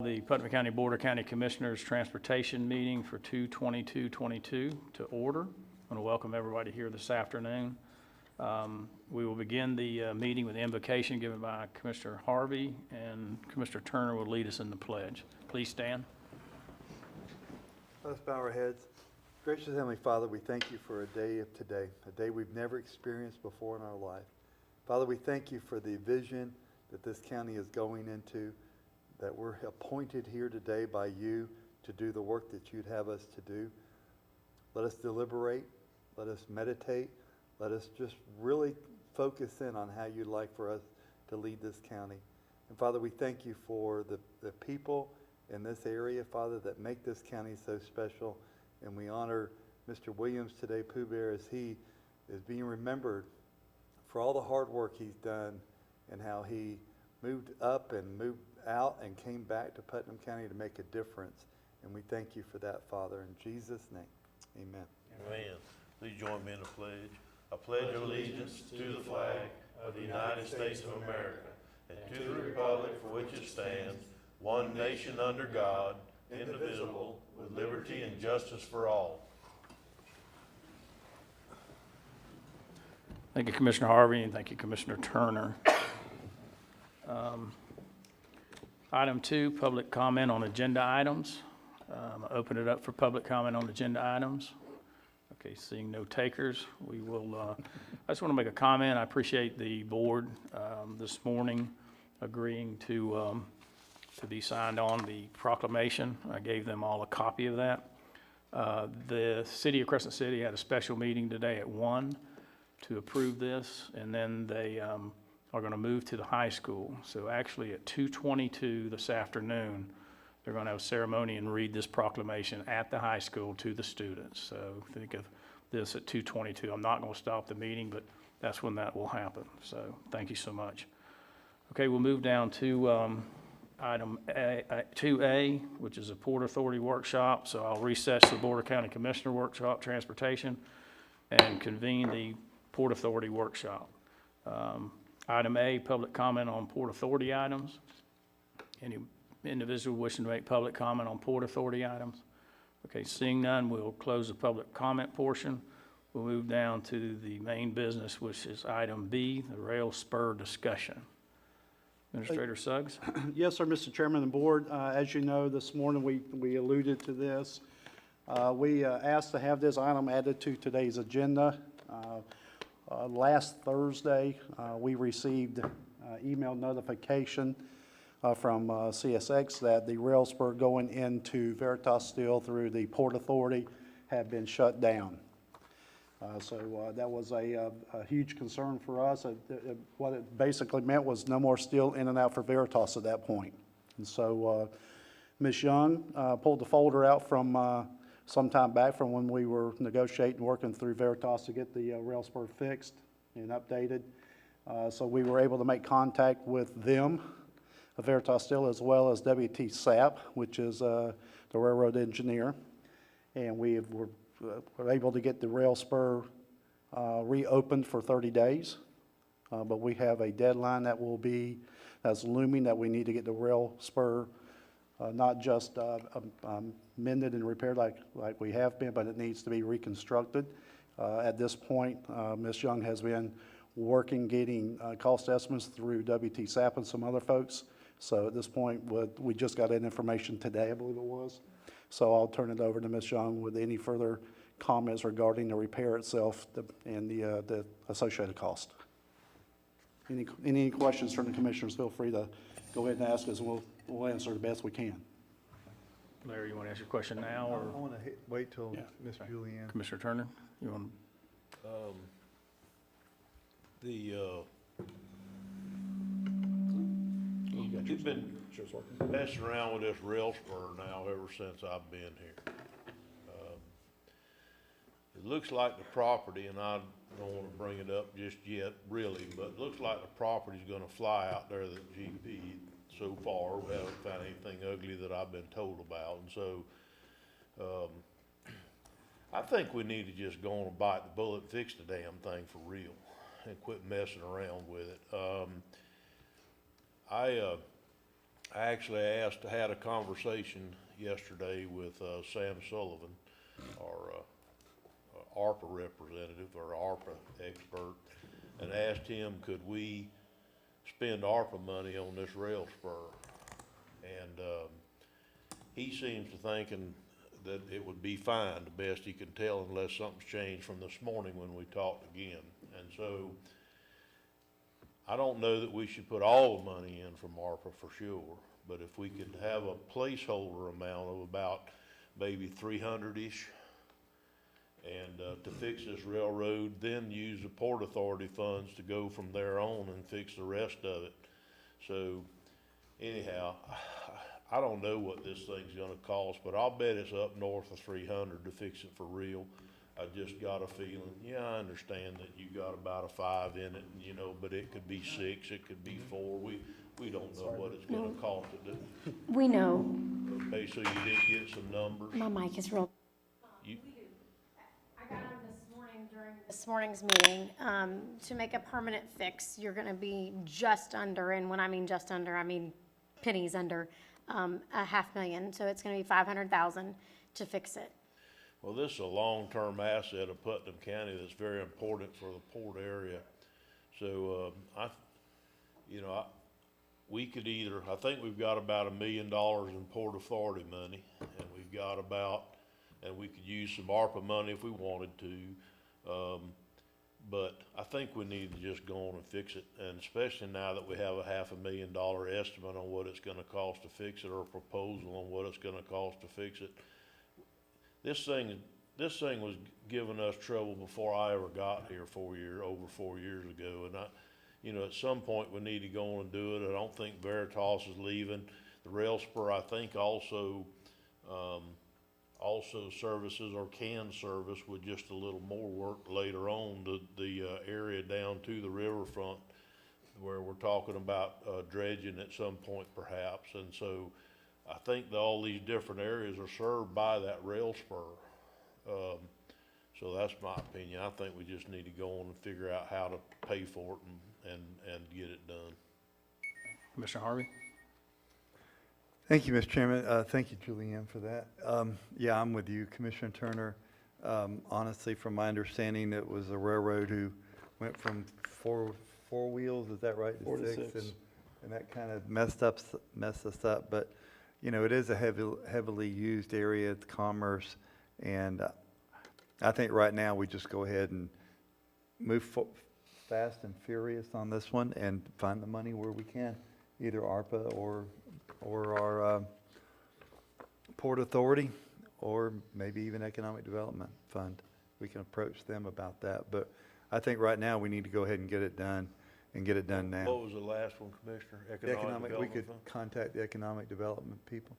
The Putnam County Board of County Commissioners Transportation Meeting for 2/22/22 to order. I want to welcome everybody here this afternoon. We will begin the meeting with the invocation given by Commissioner Harvey, and Commissioner Turner will lead us in the pledge. Please stand. Let us bow our heads. Gracious Heavenly Father, we thank you for a day of today, a day we've never experienced before in our life. Father, we thank you for the vision that this county is going into, that we're appointed here today by you to do the work that you'd have us to do. Let us deliberate, let us meditate, let us just really focus in on how you'd like for us to lead this county. And Father, we thank you for the people in this area, Father, that make this county so special. And we honor Mr. Williams today, Pooh Bear, as he is being remembered for all the hard work he's done and how he moved up and moved out and came back to Putnam County to make a difference. And we thank you for that, Father. In Jesus' name, amen. Amen. Please join me in the pledge. I pledge allegiance to the flag of the United States of America and to the republic for which it stands, one nation under God, indivisible, with liberty and justice for all. Thank you, Commissioner Harvey, and thank you, Commissioner Turner. Item 2, public comment on agenda items. Open it up for public comment on agenda items. Okay, seeing no takers, we will, I just want to make a comment. I appreciate the board this morning agreeing to be signed on the proclamation. I gave them all a copy of that. The city of Crescent City had a special meeting today at 1 to approve this, and then they are going to move to the high school. So actually at 2:22 this afternoon, they're going to have a ceremony and read this proclamation at the high school to the students. So think of this at 2:22. I'm not going to stop the meeting, but that's when that will happen. So thank you so much. Okay, we'll move down to item 2A, which is a Port Authority workshop. So I'll recess the Board of County Commissioner workshop, transportation, and convene the Port Authority workshop. Item A, public comment on Port Authority items. Any individual wishing to make public comment on Port Authority items? Okay, seeing none, we'll close the public comment portion. We'll move down to the main business, which is item B, the rail spur discussion. Administrator Suggs? Yes, sir, Mr. Chairman and Board. As you know, this morning we alluded to this. We asked to have this item added to today's agenda. Last Thursday, we received email notification from CSX that the rail spur going into Veritas Steel through the Port Authority had been shut down. So that was a huge concern for us. What it basically meant was no more steel in and out for Veritas at that point. And so Ms. Young pulled the folder out from some time back from when we were negotiating, working through Veritas to get the rail spur fixed and updated. So we were able to make contact with them, Veritas Steel, as well as WT Sapp, which is the railroad engineer. And we were able to get the rail spur reopened for 30 days. But we have a deadline that's looming, that we need to get the rail spur not just mended and repaired like we have been, but it needs to be reconstructed. At this point, Ms. Young has been working, getting cost estimates through WT Sapp and some other folks. So at this point, we just got that information today, I believe it was. So I'll turn it over to Ms. Young with any further comments regarding the repair itself and the associated cost. Any questions from the commissioners, feel free to go ahead and ask us, and we'll answer the best we can. Larry, you want to ask your question now, or I want to wait till Ms. Julianne. Commissioner Turner? You want You've been messing around with this rail spur now ever since I've been here. It looks like the property, and I don't want to bring it up just yet, really, but it looks like the property's going to fly out there that GP. So far, we haven't found anything ugly that I've been told about, and so I think we need to just go on and bite the bullet and fix the damn thing for real and quit messing around with it. had a conversation yesterday with Sam Sullivan, our ARPA representative or ARPA expert, and asked him, could we spend ARPA money on this rail spur? And he seems to thinking that it would be fine, the best he can tell, unless something's changed from this morning when we talked again. And so I don't know that we should put all the money in from ARPA for sure, but if we could have a placeholder amount of about maybe 300-ish, and to fix this railroad, then use the Port Authority funds to go from there on and fix the rest of it. So anyhow, I don't know what this thing's gonna cost, but I'll bet it's up north of 300 to fix it for real. I just got a feeling, yeah, I understand that you got about a 5 in it, you know, but it could be 6, it could be 4. We don't know what it's gonna cost to do. We know. Okay, so you did get some numbers. My mic is real. You, I got on this morning during this morning's meeting, to make a permanent fix, you're gonna be just under, and when I mean just under, I mean pennies under, $500,000. So it's gonna be 500,000 to fix it. well, this is a long-term asset of Putnam County that's very important for the port area. So, we could either, I think we've got about $1 million in Port Authority money, and we've got and we could use some ARPA money if we wanted to. But I think we need to just go on and fix it, and especially now that we have a $500,000 estimate on what it's gonna cost to fix it, or a proposal on what it's gonna cost to fix it. This thing was giving us trouble before I ever got here over 4 years ago, and at some point we need to go on and do it. I don't think Veritas is leaving. The rail spur, I think, also services or can service with just a little more work later on the area down to the riverfront, where we're talking about dredging at some point perhaps. And so I think that all these different areas are served by that rail spur. So that's my opinion. I think we just need to go on and figure out how to pay for it and get it done. Commissioner Harvey? Thank you, Mr. Chairman. Thank you, Julianne, for that. Yeah, I'm with you, Commissioner Turner. Honestly, from my understanding, it was a railroad who went from four wheels, is that right, Four to to six? six. And that kind of messed us up. But, it is a heavily used area, it's commerce. And I think right now we just go ahead and move fast and furious on this one and find the money where we can, either ARPA or our Port Authority, or maybe even Economic Development Fund. We can approach them about that. But I think right now we need to go ahead and get it done, and get it done now. What was the last one, Commissioner? Economic We Development could Fund? contact the Economic Development people.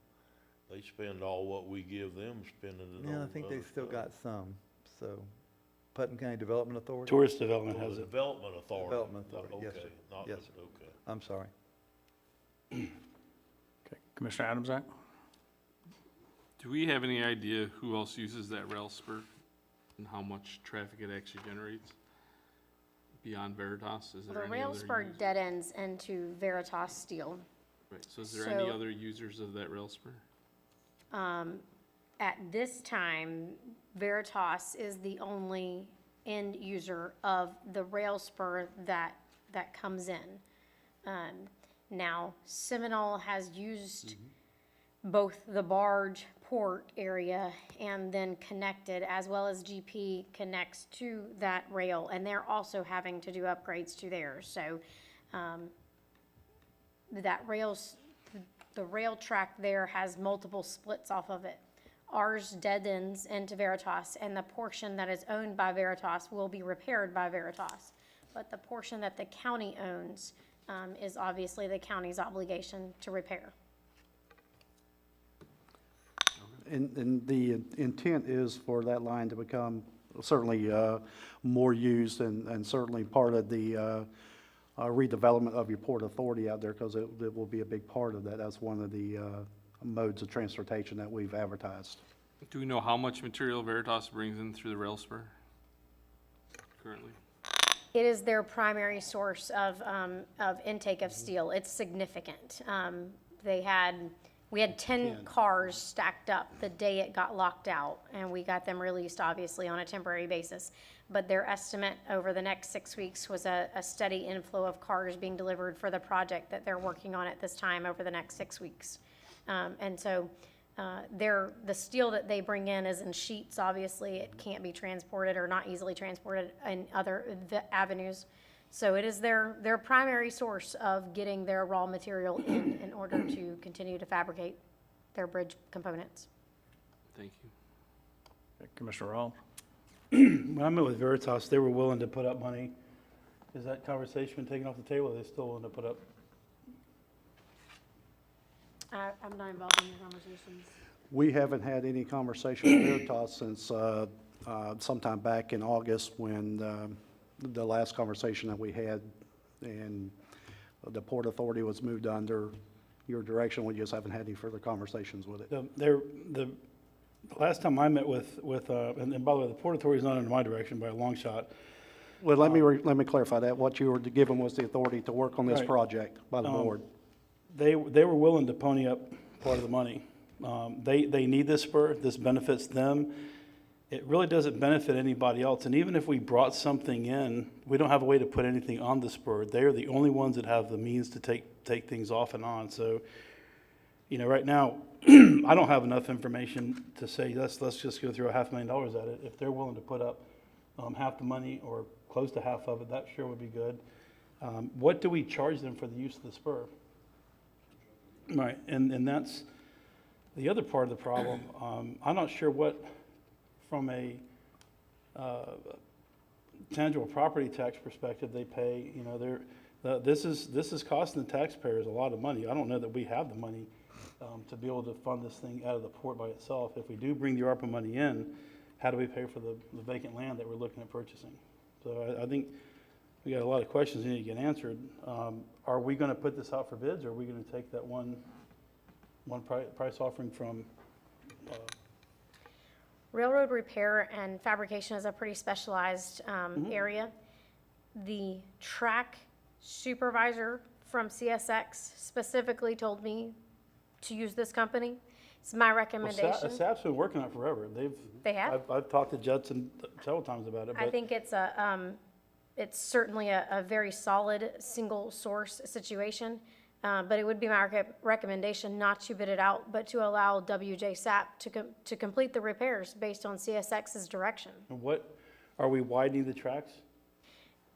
They spend all what we give them, spending it on Yeah, I think they other still stuff. got some, so. Putnam County Development Authority? Tourist Development Oh, has the it. Development Authority. Development Authority, yes, Okay, sir. not Yes, the- sir. Okay. I'm sorry. Okay, Commissioner Adamsack? Do we have any idea who else uses that rail spur and how much traffic it actually generates beyond Veritas? Is The there any rail other spur use- dead ends into Veritas Steel. Right, so is there any So- other users of that rail spur? At this time, Veritas is the only end user of the rail spur that comes in. Now, Seminole has used both the barge port area and then connected, as well as GP connects to that rail, and they're also having to do upgrades to theirs. So the rail track there has multiple splits off of it. Ours dead ends into Veritas, and the portion that is owned by Veritas will be repaired by Veritas. But the portion that the county owns is obviously the county's obligation to repair. And the intent is for that line to become certainly more used and certainly part of the redevelopment of your Port Authority out there, because it will be a big part of that. That's one of the modes of transportation that we've advertised. Do we know how much material Veritas brings in through the rail spur currently? It is their primary source of intake of steel. It's significant. we had 10 cars stacked up the day it got locked out, and we got them released, obviously, on a temporary basis. But their estimate over the next 6 weeks was a steady inflow of cars being delivered for the project that they're working on at this time over the next 6 weeks. And so the steel that they bring in is in sheets, obviously. It can't be transported or not easily transported in other avenues. So it is their primary source of getting their raw material in order to continue to fabricate their bridge components. Thank you. Commissioner Rawl? When I met with Veritas, they were willing to put up money. Is that conversation been taken off the table? Are they still willing to put up? I'm not involved in your conversations. We haven't had any conversation with Veritas since sometime back in August when the last conversation that we had, and the Port Authority was moved under your direction. We just haven't had any further conversations with it. The last time I met with and by the way, the Port Authority is not under my direction by a long shot. Well, let me clarify that. What you were given was the authority to work on this Right. project by the board. They were willing to pony up part of the money. They need this spur. This benefits them. It really doesn't benefit anybody else. And even if we brought something in, we don't have a way to put anything on the spur. They're the only ones that have the means to take things off and on. So, right now, I don't have enough information to say, let's just go throw $500,000 at it. If they're willing to put up half the money or close to half of it, that sure would be good. What do we charge them for the use of the spur? Right, and that's the other part of the problem. I'm not sure what, from a tangible property tax perspective, they pay. This is costing the taxpayers a lot of money. I don't know that we have the money to be able to fund this thing out of the port by itself. If we do bring the ARPA money in, how do we pay for the vacant land that we're looking at purchasing? So I think we got a lot of questions that need to get answered. Are we going to put this out for bids, or are we going to take that one price offering from? Railroad repair and fabrication is a pretty specialized area. The track supervisor from CSX specifically told me to use this company. It's my recommendation. SAP's been working on it forever. They have? I've talked to Judson several times about it. I But think it's certainly a very solid single source situation. But it would be my recommendation not to bid it out, but to allow WJ SAP to complete the repairs based on CSX's direction. And what, are we widening the tracks?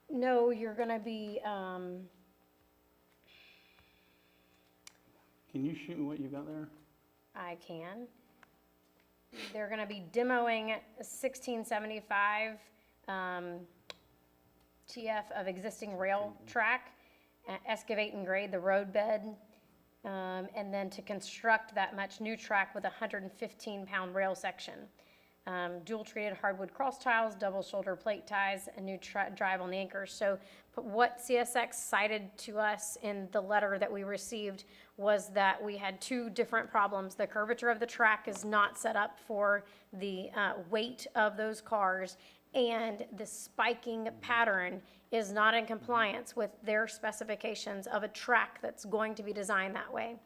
No, you're gonna be, Can you shoot me what you got there? I can. They're gonna be demoing 1675 TF of existing rail track, excavate and grade the road bed, and then to construct that much new track with a 115-pound rail section. Dual-treated hardwood cross tiles, double shoulder plate ties, a new drive on the anchors. So what CSX cited to us in the letter that we received was that we had two different problems. The curvature of the track is not set up for the weight of those cars, and the spiking pattern is not in compliance with their specifications of a track that's going to be designed that way.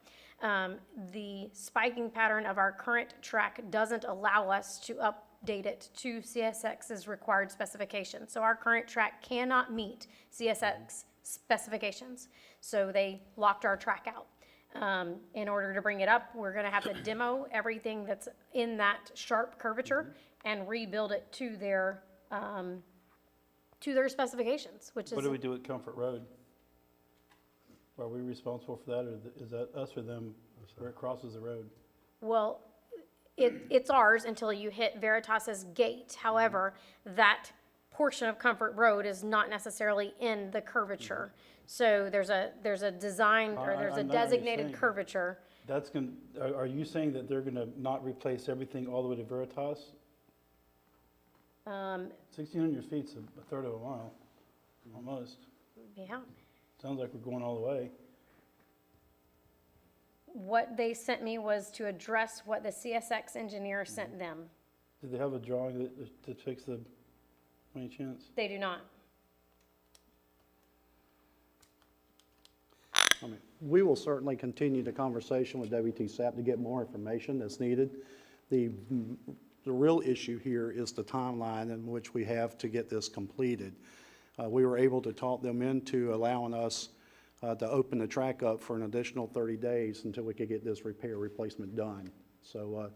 The spiking pattern of our current track doesn't allow us to update it to CSX's required specifications. So our current track cannot meet CSX specifications. So they locked our track out. In order to bring it up, we're gonna have to demo everything that's in that sharp curvature and rebuild it to their specifications, which is. What do we do at Comfort Road? Are we responsible for that, or is that us or them where it crosses the road? Well, it's ours until you hit Veritas's gate. However, that portion of Comfort Road is not necessarily in the curvature. So there's a design, or there's a I'm not designated understanding. curvature. That's are you saying that they're gonna not replace everything all the way to Veritas? 1,600 feet's a third of a mile, almost. Yeah. Sounds like we're going all the way. What they sent me was to address what the CSX engineer sent them. Do they have a drawing to fix the, any chance? They do not. I mean, we will certainly continue the conversation with WT SAP to get more information that's needed. The real issue here is the timeline in which we have to get this completed. We were able to talk them into allowing us to open the track up for an additional 30 days until we could get this repair replacement done. So,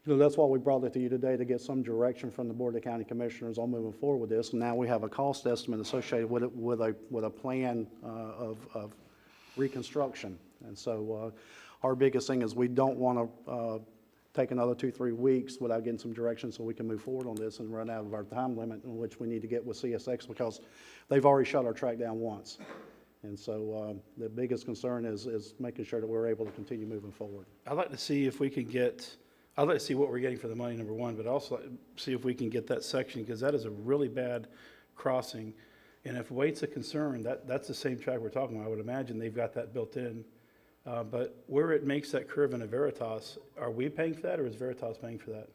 that's why we brought it to you today, to get some direction from the Board of County Commissioners on moving forward with this. And now we have a cost estimate associated with it, with a plan of reconstruction. And so our biggest thing is we don't want to take another 2-3 weeks without getting some direction so we can move forward on this and run out of our time limit in which we need to get with CSX, because they've already shut our track down once. And so the biggest concern is making sure that we're able to continue moving forward. I'd like to see if we can get, I'd like to see what we're getting for the money, number one, but also like to see if we can get that section, because that is a really bad crossing. And if weight's a concern, that's the same track we're talking about. I would imagine they've got that built in. But where it makes that curve in a Veritas, are we paying for that, or is Veritas paying for that?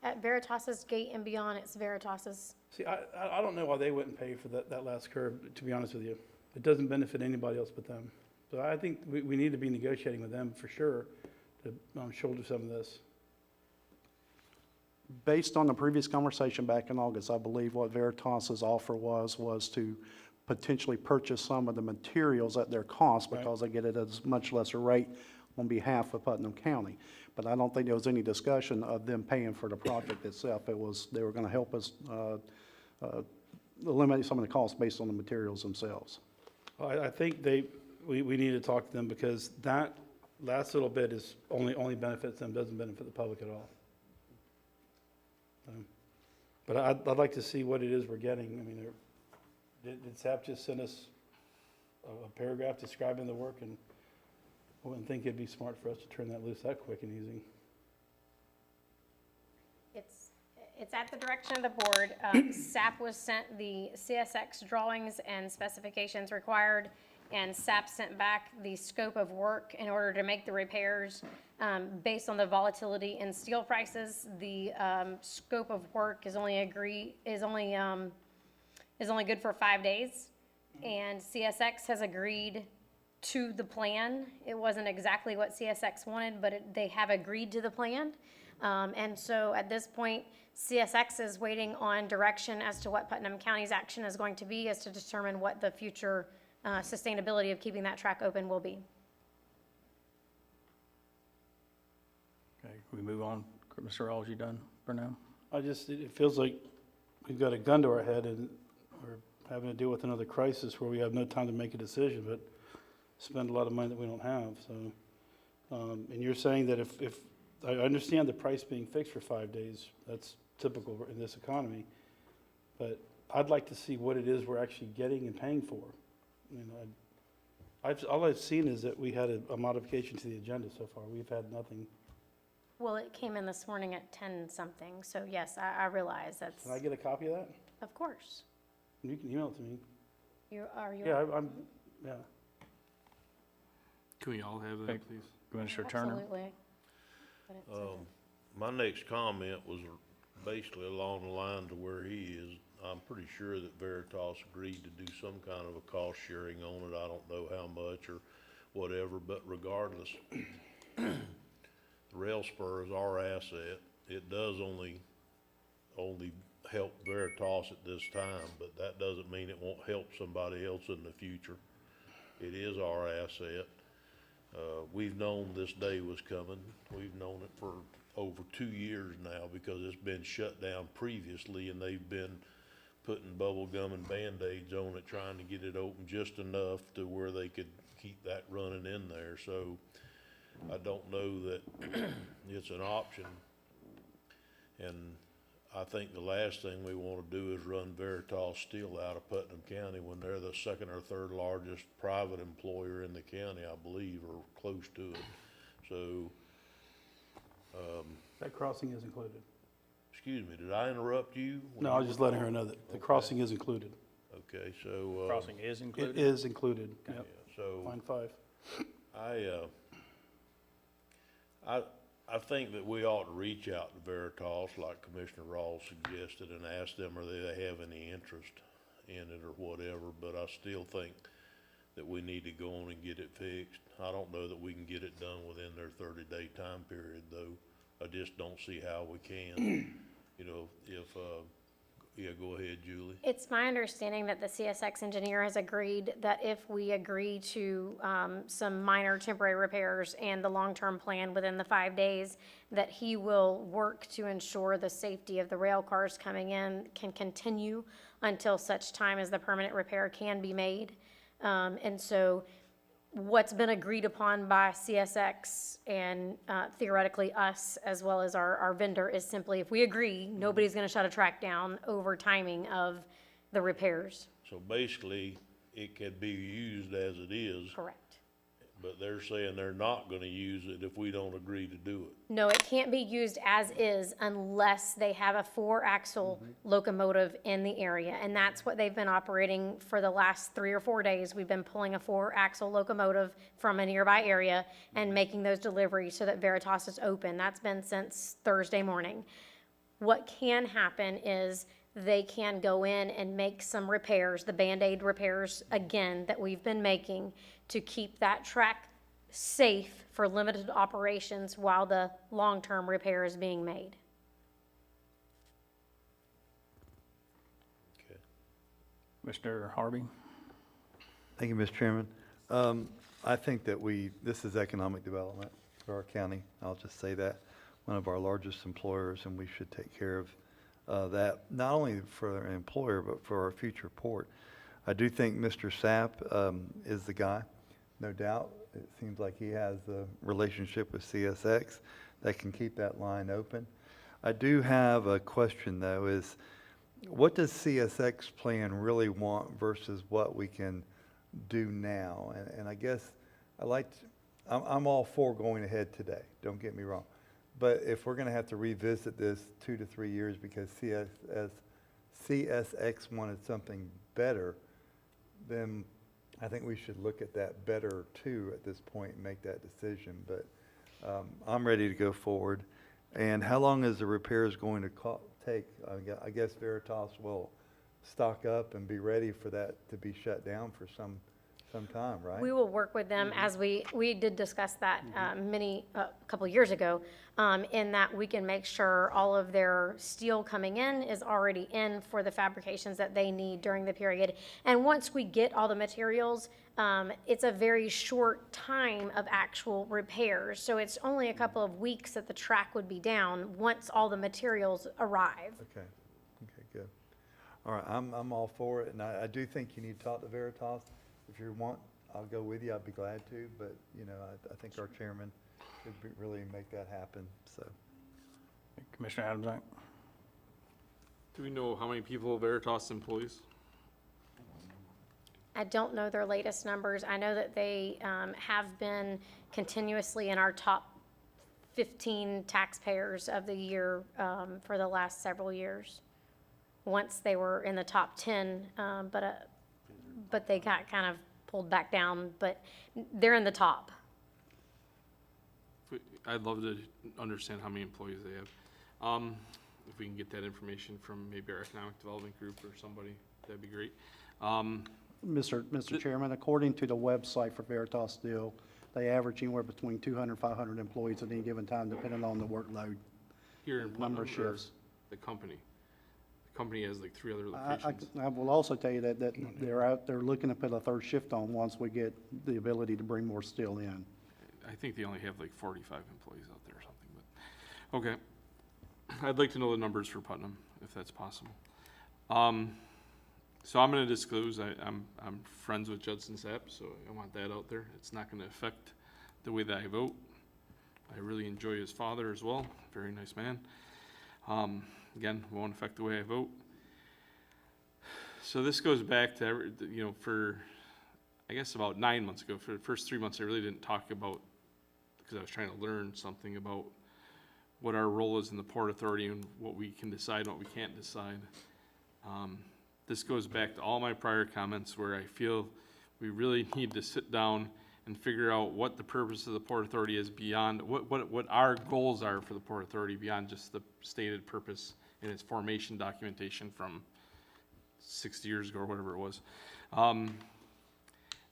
At Veritas's gate and beyond, it's Veritas's. See, I don't know why they wouldn't pay for that last curve, to be honest with you. It doesn't benefit anybody else but them. So I think we need to be negotiating with them for sure to shoulder some of this. Based on the previous conversation back in August, I believe what Veritas's offer was to potentially purchase some of the materials at their cost, Right. because they get it at a much lesser rate on behalf of Putnam County. But I don't think there was any discussion of them paying for the project itself. It was, they were going to help us eliminate some of the costs based on the materials themselves. Well, I think we need to talk to them, because that last little bit is only benefits them, doesn't benefit the public at all. But I'd like to see what it is we're getting. I mean, did SAP just send us a paragraph describing the work, and I wouldn't think it'd be smart for us to turn that loose that quick and easy. It's at the direction of the board. SAP was sent the CSX drawings and specifications required, and SAP sent back the scope of work in order to make the repairs. Based on the volatility in steel prices, the scope of work is only good for 5 days, and CSX has agreed to the plan. It wasn't exactly what CSX wanted, but they have agreed to the plan. And so at this point, CSX is waiting on direction as to what Putnam County's action is going to be, as to determine what the future sustainability of keeping that track open will be. Okay, can we move on? Mr. Rawls, you done for now? It feels like we've got a gun to our head, and we're having to deal with another crisis where we have no time to make a decision, but spend a lot of money that we don't have. So, and you're saying that if I understand the price being fixed for 5 days, that's typical in this economy, but I'd like to see what it is we're actually getting and paying for. I mean, all I've seen is that we had a modification to the agenda so far. We've had nothing. Well, it came in this morning at 10-something, so yes, I realize that's, Can I get a copy of that? of course. You can email it to me. Are you? Yeah, yeah. Can we all have Okay. that, please? Commissioner Turner? Absolutely. But it's, My next comment was basically along the lines of where he is. I'm pretty sure that Veritas agreed to do some kind of a cost sharing on it. I don't know how much or whatever, but regardless, the rail spur is our asset. It does only help Veritas at this time, but that doesn't mean it won't help somebody else in the future. It is our asset. We've known this day was coming. We've known it for over 2 years now, because it's been shut down previously, and they've been putting bubble gum and Band-Aids on it, trying to get it open just enough to where they could keep that running in there. So I don't know that it's an option. And I think the last thing we want to do is run Veritas Steel out of Putnam County when they're the second or third largest private employer in the county, I believe, or close to it. So, That crossing is included. excuse me, did I interrupt you? No, I was just letting her know that the crossing is included. Okay, so, Crossing is It included? is included, yep. so Line 5. I think that we ought to reach out to Veritas, like Commissioner Rawls suggested, and ask them, are they have any interest in it or whatever. But I still think that we need to go on and get it fixed. I don't know that we can get it done within their 30-day time period, though. I just don't see how we can. You know, if, yeah, go ahead, Julie. It's my understanding that the CSX engineer has agreed that if we agree to some minor temporary repairs and the long-term plan within the 5 days, that he will work to ensure the safety of the rail cars coming in can continue until such time as the permanent repair can be made. And so what's been agreed upon by CSX and theoretically us, as well as our vendor, is simply, if we agree, nobody's gonna shut a track down over timing of the repairs. So basically, it can be used as it is, Correct. but they're saying they're not gonna use it if we don't agree to do it. No, it can't be used as is unless they have a 4-axle locomotive in the area. And that's what they've been operating for the last 3 or 4 days. We've been pulling a 4-axle locomotive from a nearby area and making those deliveries so that Veritas is open. That's been since Thursday morning. What can happen is they can go in and make some repairs, the Band-Aid repairs again that we've been making, to keep that track safe for limited operations while the long-term repair is being made. Okay. Commissioner Harvey? Thank you, Mr. Chairman. I think that this is economic development for our county. I'll just say that. One of our largest employers, and we should take care of that, not only for our employer, but for our future port. I do think Mr. Sapp is the guy, no doubt. It seems like he has the relationship with CSX that can keep that line open. I do have a question, though, is what does CSX plan really want versus what we can do now? And I guess I'm all for going ahead today, don't get me wrong. But if we're going to have to revisit this 2 to 3 years because CSX wanted something better, then I think we should look at that better too at this point and make that decision. But I'm ready to go forward. And how long is the repairs going to take? I guess Veritas will stock up and be ready for that to be shut down for some time, right? We will work with them as we did discuss that a couple years ago, in that we can make sure all of their steel coming in is already in for the fabrications that they need during the period. And once we get all the materials, it's a very short time of actual repairs. So it's only a couple of weeks that the track would be down once all the materials arrive. Okay, good. All right, I'm all for it, and I do think you need to talk to Veritas. If you want, I'll go with you, I'd be glad to, but, you know, I think our chairman could really make that happen, so. Commissioner Adams? Do we know how many people Veritas employs? I don't know their latest numbers. I know that they have been continuously in our top 15 taxpayers of the year for the last several years. Once they were in the top 10, but they got kind of pulled back down, but they're in the top. I'd love to understand how many employees they have. If we can get that information from maybe our economic development group or somebody, that'd be great. Mr. Chairman, according to the website for Veritas Steel, they average anywhere between 200 and 500 employees at any given time, depending on the workload. Here in Putnam, Number of or shifts. the company. The company has like 3 other locations. I will also tell you that they're looking to put a third shift on once we get the ability to bring more steel in. I think they only have like 45 employees out there or something, but, okay. I'd like to know the numbers for Putnam, if that's possible. So I'm gonna disclose, I'm friends with Judson Sapp, so I want that out there. It's not gonna affect the way that I vote. I really enjoy his father as well, very nice man. Again, won't affect the way I vote. So this goes back to, you know, for, I guess about 9 months ago, for the first 3 months, I really didn't talk about, because I was trying to learn something about what our role is in the Port Authority and what we can decide and what we can't decide. This goes back to all my prior comments where I feel we really need to sit down and figure out what the purpose of the Port Authority is beyond, what our goals are for the Port Authority beyond just the stated purpose in its formation documentation from 60 years ago or whatever it was.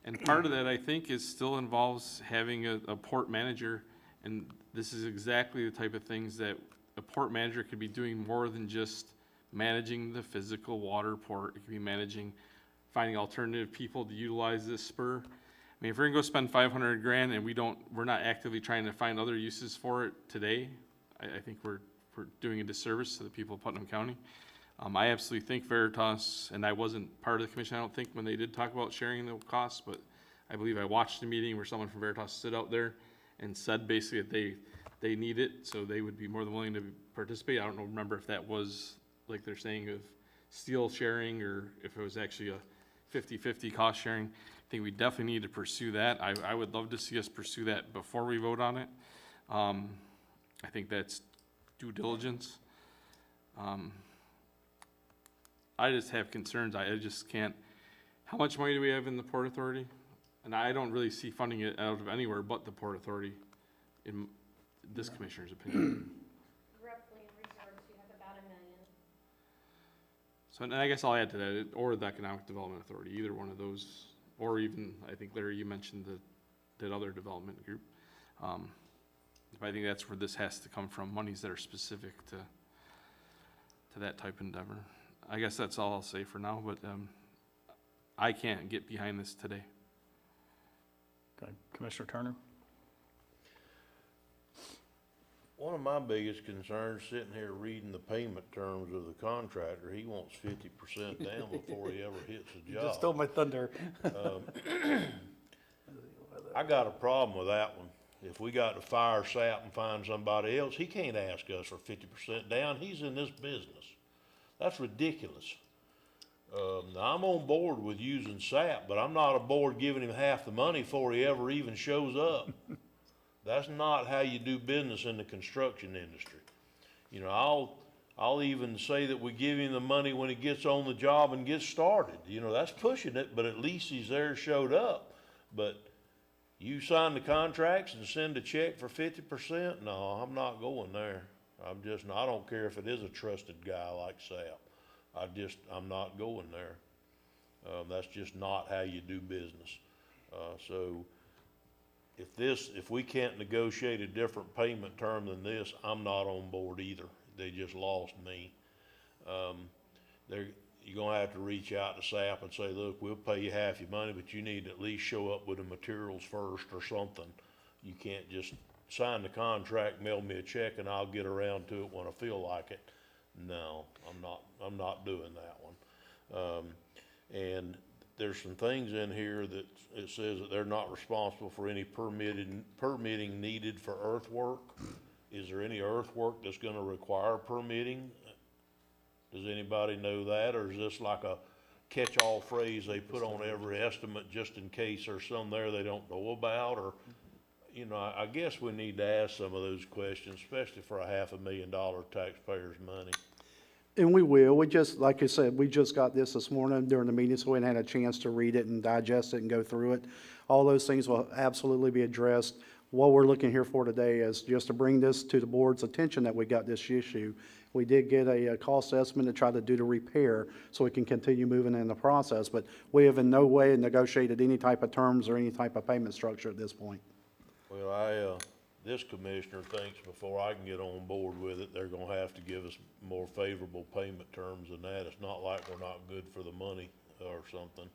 And part of that, I think, is still involves having a port manager, and this is exactly the type of things that a port manager could be doing more than just managing the physical water port. It could be managing, finding alternative people to utilize this spur. I mean, if we're gonna go spend 500 grand and we're not actively trying to find other uses for it today, I think we're doing a disservice to the people of Putnam County. I absolutely think Veritas, and I wasn't part of the commission, I don't think, when they did talk about sharing the costs, but I believe I watched a meeting where someone from Veritas stood out there and said basically that they need it, so they would be more than willing to participate. I don't remember if that was, like they're saying, of steel sharing, or if it was actually a 50-50 cost sharing. I think we definitely need to pursue that. I would love to see us pursue that before we vote on it. I think that's due diligence. I just have concerns. I just can't. How much money do we have in the Port Authority? And I don't really see funding it out of anywhere but the Port Authority, in this commissioner's opinion. Roughly in reserves, you have about $1 million. So, and I guess I'll add to that, or the Economic Development Authority, either one of those, or even, I think, Larry, you mentioned that other development group. But I think that's where this has to come from, monies that are specific to that type of endeavor. I guess that's all I'll say for now, but I can't get behind this today. Okay, Commissioner Turner? One of my biggest concerns, sitting here reading the payment terms of the contractor, he wants 50% down before he ever hits the job. Just stole my thunder. I got a problem with that one. If we got to fire SAP and find somebody else, he can't ask us for 50% down. He's in this business. That's ridiculous. Now, I'm on board with using SAP, but I'm not aboard giving him half the money before he ever even shows up. That's not how you do business in the construction industry. You know, I'll even say that we give him the money when he gets on the job and gets started. You know, that's pushing it, but at least he's there, showed up. But you sign the contracts and send a check for 50%? No, I'm not going there. I don't care if it is a trusted guy like SAP. I'm not going there. That's just not how you do business. So if we can't negotiate a different payment term than this, I'm not on board either. They just lost me. You're gonna have to reach out to SAP and say, look, we'll pay you half your money, but you need to at least show up with the materials first or something. You can't just sign the contract, mail me a check, and I'll get around to it when I feel like it. No, I'm not doing that one. And there's some things in here that it says that they're not responsible for any permitting needed for earthwork. Is there any earthwork that's gonna require permitting? Does anybody know that, or is this like a catch-all phrase they put on every estimate just in case there's some there they don't know about? Or, you know, I guess we need to ask some of those questions, especially for a $500,000 taxpayers' money. And we will. We just, like I said, we just got this morning during the meeting, so we hadn't had a chance to read it and digest it and go through it. All those things will absolutely be addressed. What we're looking here for today is just to bring this to the board's attention that we got this issue. We did get a cost estimate to try to do the repair so we can continue moving in the process, but we have in no way negotiated any type of terms or any type of payment structure at this point. Well, this commissioner thinks before I can get on board with it, they're gonna have to give us more favorable payment terms than that. It's not like we're not good for the money or something.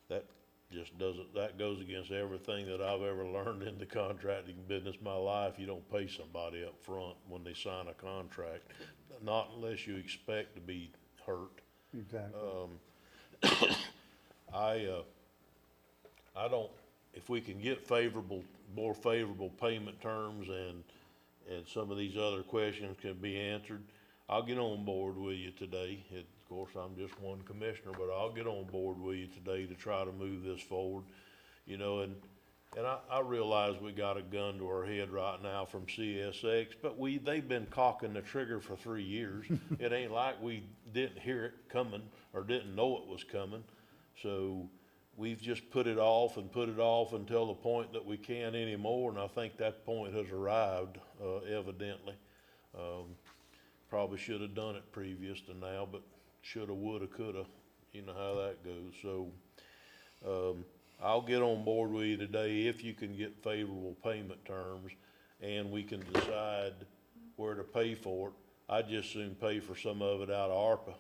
That goes against everything that I've ever learned in the contracting business my life. You don't pay somebody up front when they sign a contract, not unless you expect to be hurt. Exactly. I don't, if we can get more favorable payment terms and some of these other questions can be answered, I'll get on board with you today. Of course, I'm just one commissioner, but I'll get on board with you today to try to move this forward. You know, and I realize we got a gun to our head right now from CSX, but they've been cocking the trigger for 3 years. It ain't like we didn't hear it coming or didn't know it was coming. So we've just put it off until the point that we can't anymore, and I think that point has arrived, evidently. Probably should have done it previous to now, but shoulda, woulda, coulda. You know how that goes. So I'll get on board with you today if you can get favorable payment terms and we can decide where to pay for it. I'd just soon pay for some of it out of ARPA.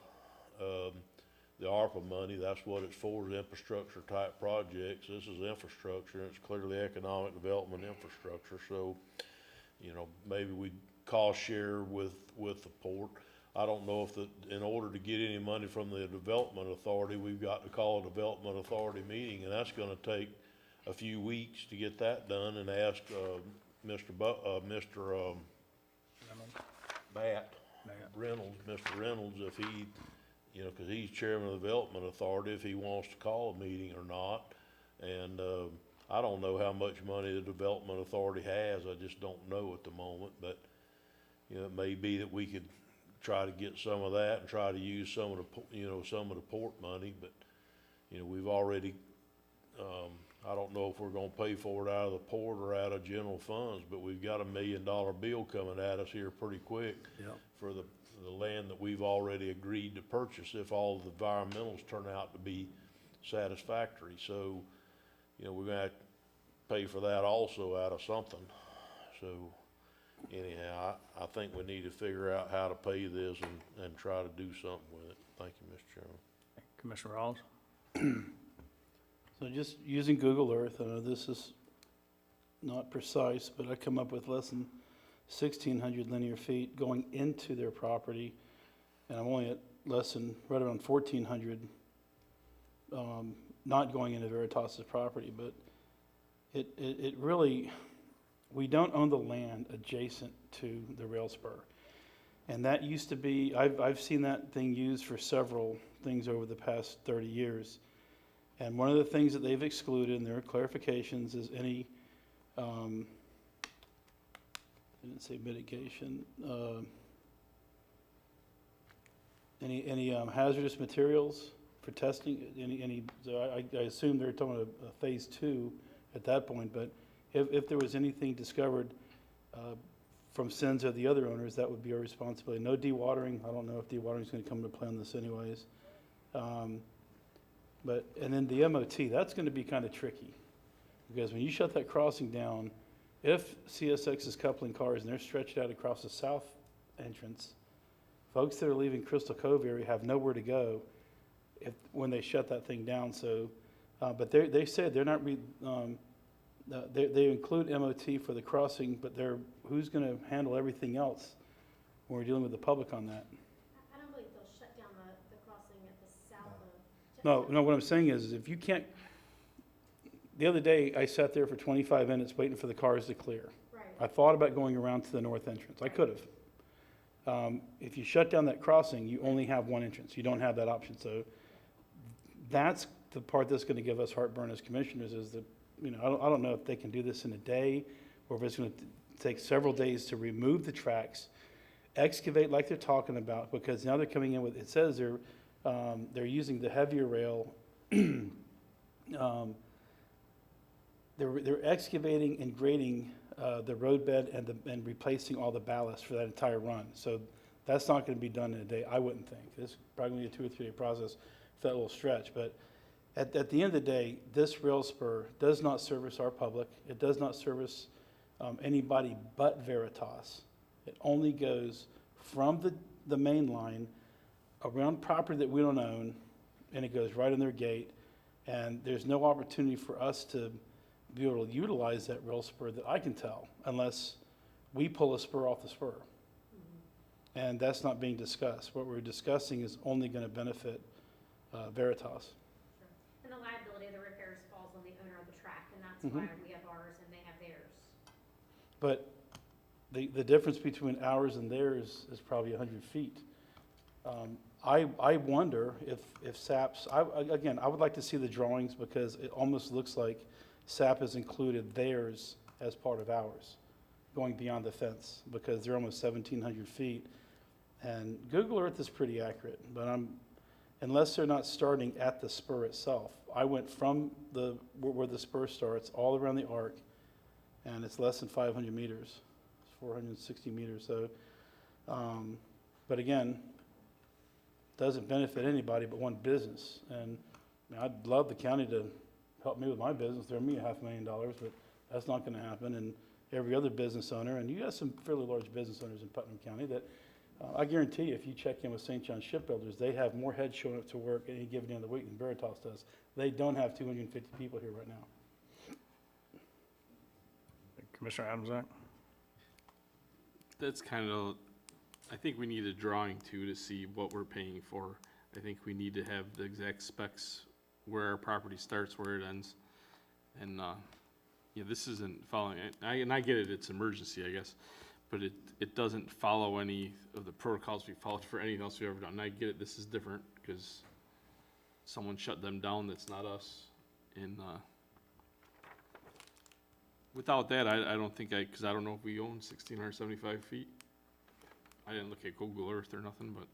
The ARPA money, that's what it's for, is infrastructure type projects. This is infrastructure, and it's clearly economic development infrastructure, so, you know, maybe we cost share with the port. I don't know if in order to get any money from the development authority, we've got to call a development authority meeting, and that's gonna take a few weeks to get that done, and ask, Mr. Mr. Reynolds, if he, you know, cause he's chairman of the development authority, if he wants to call a meeting or not. And, I don't know how much money the development authority has, I just don't know at the moment, but, you know, it may be that we could try to get some of that and try to use some of the port money, but, you know, we've already, I don't know if we're gonna pay for it out of the port or out of general funds, but we've got $1 million bill coming at us here pretty quick for the land that we've already agreed to purchase if all the environmentals turn out to be satisfactory. So, you know, we're gonna have to pay for that also out of something. So anyhow, I think we need to figure out how to pay this and try to do something with it. Thank you, Mr. Chairman. Commissioner Rawls? So just using Google Earth, I know this is not precise, but I come up with less than 1,600 linear feet going into their property, and I'm only at right around 1,400, not going into Veritas's property, but it really, we don't own the land adjacent to the rail spur. And that used to be, I've seen that thing used for several things over the past 30 years. And one of the things that they've excluded in their clarifications is any, I didn't say mitigation, any hazardous materials for testing, so I assume they're talking about a phase 2 at that point, but if there was anything discovered from sins of the other owners, that would be our responsibility. No dewatering. I don't know if dewatering is going to come into play on this anyways. And then the MOT, that's going to be kind of tricky, because when you shut that crossing down, if CSX is coupling cars and they're stretched out across the south entrance, folks that are leaving Crystal Cove area have nowhere to go when they shut that thing down. So, but they said they're not, they include MOT for the crossing, but who's going to handle everything else when we're dealing with the public on that? I don't believe they'll shut down the crossing at the south of. No, what I'm saying is if you can't, the other day I sat there for 25 minutes waiting for the cars to clear. Right. I thought about going around to the north entrance. I could have. If you shut down that crossing, you only have one entrance. You don't have that option. So that's the part that's going to give us heartburn as commissioners, is that, you know, I don't know if they can do this in a day, or if it's going to take several days to remove the tracks, excavate like they're talking about, because now they're coming in with, it says they're using the heavier rail. They're excavating and grading the roadbed and replacing all the ballast for that entire run. So that's not going to be done in a day, I wouldn't think. This is probably going to be a 2 or 3 day process for that little stretch. But at the end of the day, this rail spur does not service our public. It does not service anybody but Veritas. It only goes from the main line around property that we don't own, and it goes right in their gate. And there's no opportunity for us to be able to utilize that rail spur that I can tell, unless we pull a spur off the spur. Mm-hmm. And that's not being discussed. What we're discussing is only going to benefit Veritas. Sure. And the liability of the repairs falls on the owner of the track, and that's why we have ours and they have theirs. But the difference between ours and theirs is probably 100 feet. I wonder if SAP's, again, I would like to see the drawings, because it almost looks like SAP has included theirs as part of ours, going beyond the fence, because they're almost 1,700 feet. And Google Earth is pretty accurate, but unless they're not starting at the spur itself. I went from where the spur starts all around the arc, and it's less than 500 meters. It's 460 meters. So, but again, doesn't benefit anybody but one business. And I mean, I'd love the county to help me with my business, throw me $500,000, but that's not gonna happen. And every other business owner, and you got some fairly large business owners in Putnam County that, I guarantee you, if you check in with St. John Shipbuilders, they have more heads showing up to work any given day of the week than Veritas does. They don't have 250 people here right now. Commissioner Adamczyk? That's kind of, I think we need a drawing too to see what we're paying for. I think we need to have the exact specs, where our property starts, where it ends. And, yeah, this isn't following, and I get it, it's emergency, I guess, but it doesn't follow any of the protocols we followed for anything else we've ever done. And I get it, this is different, because someone shut them down that's not us. And, without that, I don't think because I don't know if we own 1,675 feet. I didn't look at Google Earth or nothing, but,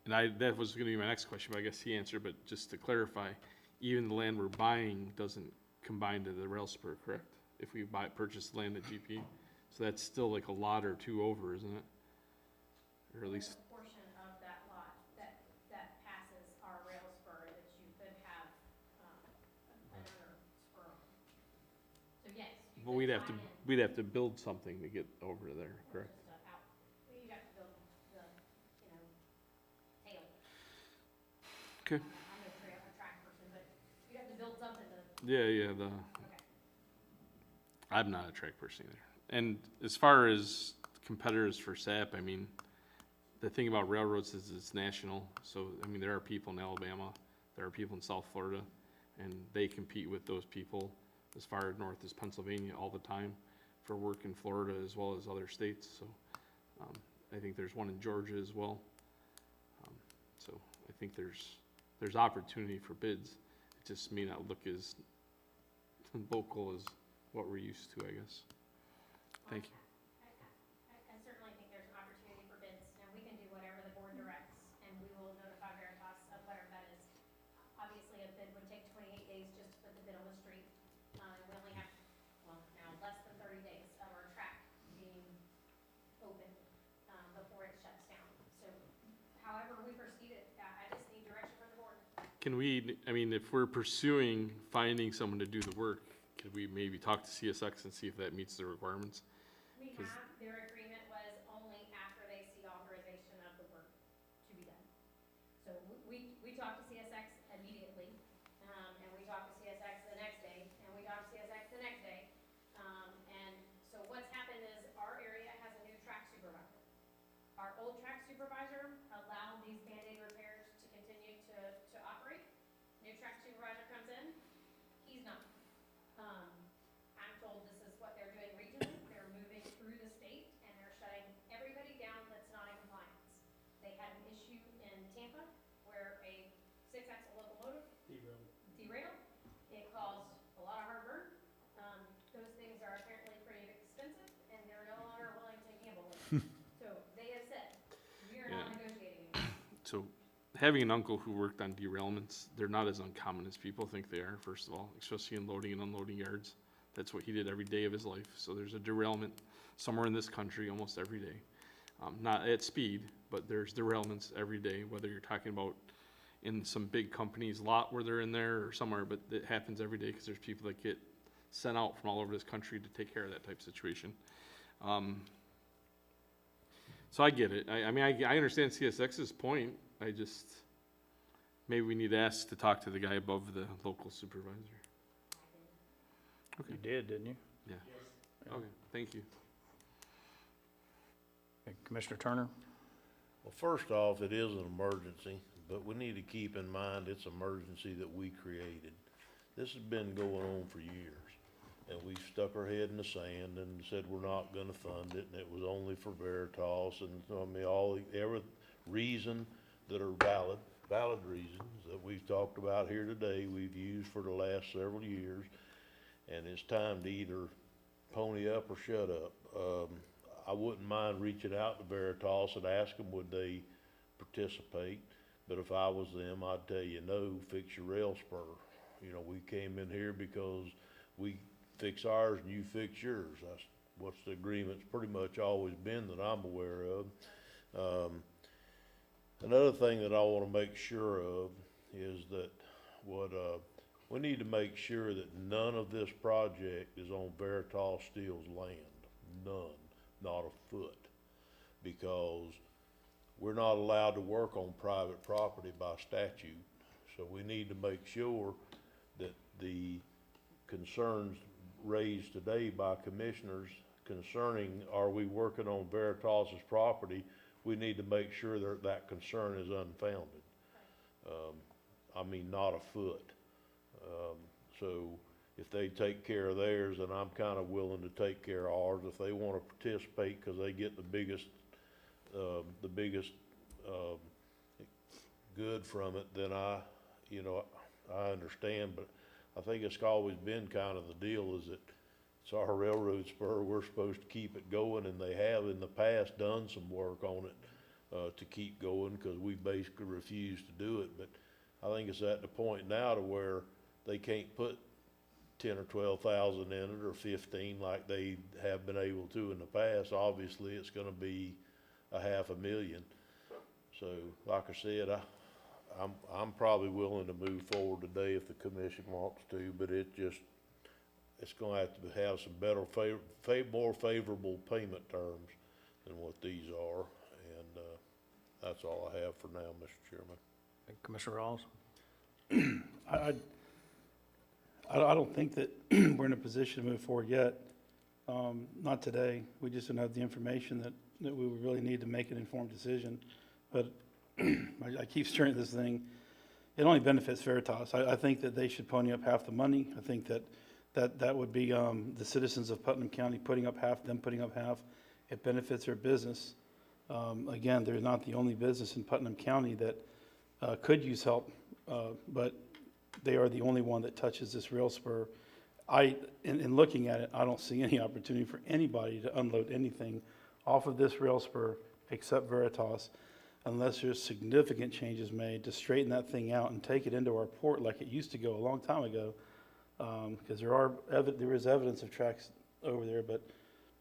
that was gonna be my next question, but I guess he answered, but just to clarify, even the land we're buying doesn't combine to the rail spur, correct? If we purchase land at GP, so that's still like a lot or two over, isn't it? Or at least, A portion of that lot that passes our rail spur that you could have, another spur on. So yes, you but could we'd have to build something to get over there, correct? just out, well, you'd have to build the, tail. Okay. I'm a track person, but you'd have to build something to, Yeah, okay. I'm not a track person either. And as far as competitors for SAP, I mean, the thing about railroads is it's national. So, I mean, there are people in Alabama, there are people in South Florida, and they compete with those people as far north as Pennsylvania all the time for work in Florida as well as other states. So, I think there's one in Georgia as well. So I think there's opportunity for bids. It just may not look as local as what we're used to, I guess. Thank you. I certainly think there's an opportunity for bids, and we can do whatever the board directs, and we will notify Veritas of whatever that is. Obviously, a bid would take 28 days just to put the bid on the street. And we only have, well, now less than 30 days of our track being open, before it shuts down. So however we proceed it, I just need direction from the board. Can we, I mean, if we're pursuing finding someone to do the work, could we maybe talk to CSX and see if that meets the requirements? We have, their agreement was only after they see authorization of the work to be done. So we talked to CSX immediately, and we talked to CSX the next day, and we talked to CSX the next day. And so what's happened is our area has a new track supervisor. Our old track supervisor allowed these Band-Aid repairs to continue to operate. New track supervisor comes in, he's not. I'm told this is what they're doing regionally. They're moving through the state and they're shutting everybody down that's not in compliance. They had an issue in Tampa where a 6-axle locomotive derailed. It caused a lot of heartburn. Those things are apparently pretty expensive and they're no longer willing to gamble with. So they have said, we are not negotiating anymore. So having an uncle who worked on derailments, they're not as uncommon as people think they are, first of all, especially in loading and unloading yards. That's what he did every day of his life. So there's a derailment somewhere in this country almost every day. Not at speed, but there's derailments every day, whether you're talking about in some big company's lot where they're in there or somewhere, but it happens every day because there's people that get sent out from all over this country to take care of that type of situation. So I get it. I mean, I understand CSX's point. I just, maybe we need to ask to talk to the guy above the local supervisor. You did, didn't you? Yeah. Okay, thank you. Okay, Commissioner Turner? Well, first off, it is an emergency, but we need to keep in mind it's an emergency that we created. This has been going on for years, and we stuck our head in the sand and said we're not gonna fund it, and it was only for Veritas, and, I mean, every reason that are valid reasons that we've talked about here today, we've used for the last several years, and it's time to either pony up or shut up. I wouldn't mind reaching out to Veritas and ask them would they participate, but if I was them, I'd tell you, no, fix your rail spur. You know, we came in here because we fix ours and you fix yours. That's what's the agreement's pretty much always been that I'm aware of. Another thing that I want to make sure of is that what we need to make sure that none of this project is on Veritas Steel's land. None, not a foot. Because we're not allowed to work on private property by statute. So we need to make sure that the concerns raised today by commissioners concerning, are we working on Veritas's property, we need to make sure that that concern is unfounded. I mean, not a foot. So if they take care of theirs, then I'm kind of willing to take care of ours. If they want to participate because they get the biggest good from it, then I understand. But I think it's always been kind of the deal is that it's our railroad spur. We're supposed to keep it going, and they have in the past done some work on it to keep going because we basically refuse to do it. But I think it's at the point now to where they can't put 10 or 12,000 in it or 15 like they have been able to in the past. Obviously, it's going to be $500,000. So, like I said, I'm probably willing to move forward today if the commission wants to, but it's going to have to have some better, more favorable payment terms than what these are, and that's all I have for now, Mr. Chairman. Commissioner Rawls? I don't think that we're in a position to move forward yet. Not today. We just don't have the information that we would really need to make an informed decision. But I keep stirring this thing. It only benefits Veritas. I think that they should pony up half the money. I think that would be the citizens of Putnam County putting up half, them putting up half. It benefits their business. Again, they're not the only business in Putnam County that could use help, but they are the only one that touches this rail spur. In looking at it, I don't see any opportunity for anybody to unload anything off of this rail spur except Veritas, unless there's significant changes made to straighten that thing out and take it into our port like it used to go a long time ago. Because there is evidence of tracks over there, but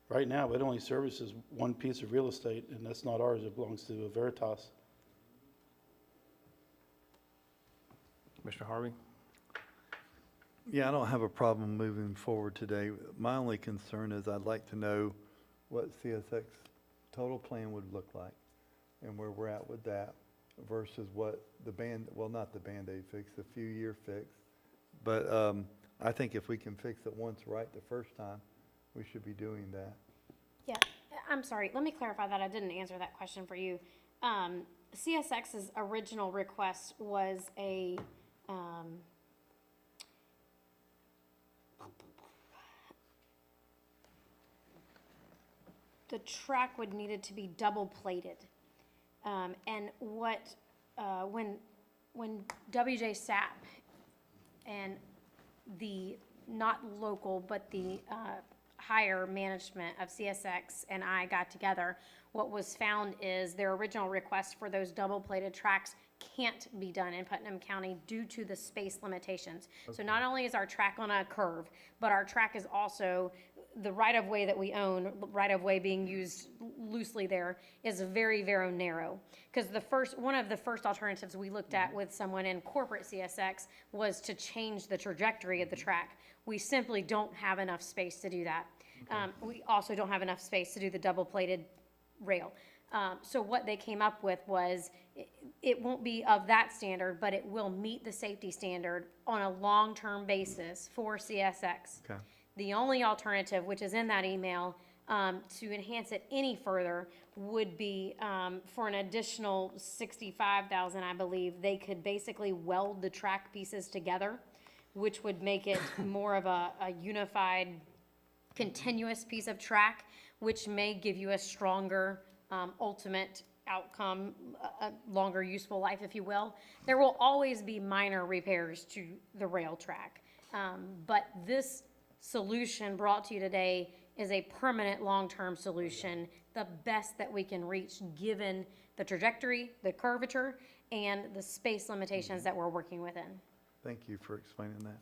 right now it only services one piece of real estate, and that's not ours. It belongs to Veritas. Mr. Harvey? Yeah, I don't have a problem moving forward today. My only concern is I'd like to know what CSX total plan would look like and where we're at with that versus what not the Band-Aid fix, the few-year fix. But I think if we can fix it once right the first time, we should be doing that. Yeah, I'm sorry, let me clarify that, I didn't answer that question for you. CSX's original request was the track would needed to be double plated. And when WJ Sapp and the not local, but the higher management of CSX and I got together, what was found is their original request for those double-plated tracks can't be done in Putnam County due to the space limitations. Okay. So not only is our track on a curve, but our track is also, the right-of-way that we own, right-of-way being used loosely there, is very, very narrow. Because one of the first alternatives we looked at with someone in corporate CSX was to change the trajectory of the track. We simply don't have enough space to do that. Okay. We also don't have enough space to do the double-plated rail. So what they came up with was, it won't be of that standard, but it will meet the safety standard on a long-term basis for CSX. Okay. The only alternative, which is in that email, to enhance it any further would be for an additional $65,000, I believe. They could basically weld the track pieces together, which would make it more of a unified, continuous piece of track, which may give you a stronger ultimate outcome, a longer useful life, if you will. There will always be minor repairs to the rail track, but this solution brought to you today is a permanent long-term solution, the best that we can reach given the trajectory, the curvature, and the space limitations that we're working within. Thank you for explaining that.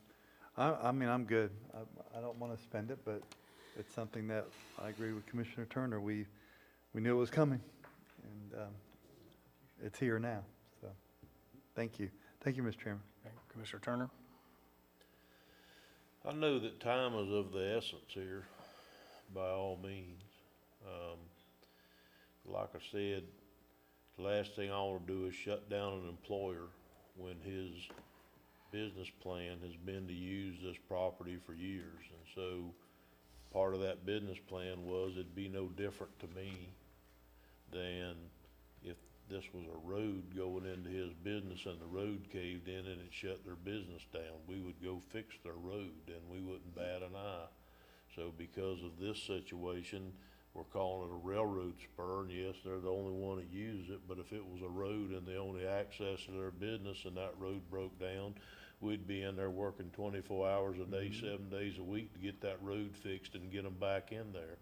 I mean, I'm good. I don't want to spend it, but it's something that I agree with Commissioner Turner. We knew it was coming, and it's here now. So, thank you. Thank you, Mr. Chairman. Okay. Commissioner Turner? I know that time is of the essence here, by all means. Like I said, the last thing I wanna do is shut down an employer when his business plan has been to use this property for years. And so, part of that business plan was it'd be no different to me than if this was a road going into his business and the road caved in and it shut their business down. We would go fix their road and we wouldn't bat an eye. So because of this situation, we're calling it a railroad spur, and yes, they're the only one that uses it, but if it was a road and the only access to their business and that road broke down, we'd be in there working 24 hours a day, 7 days a week to get that road fixed and get them back in there.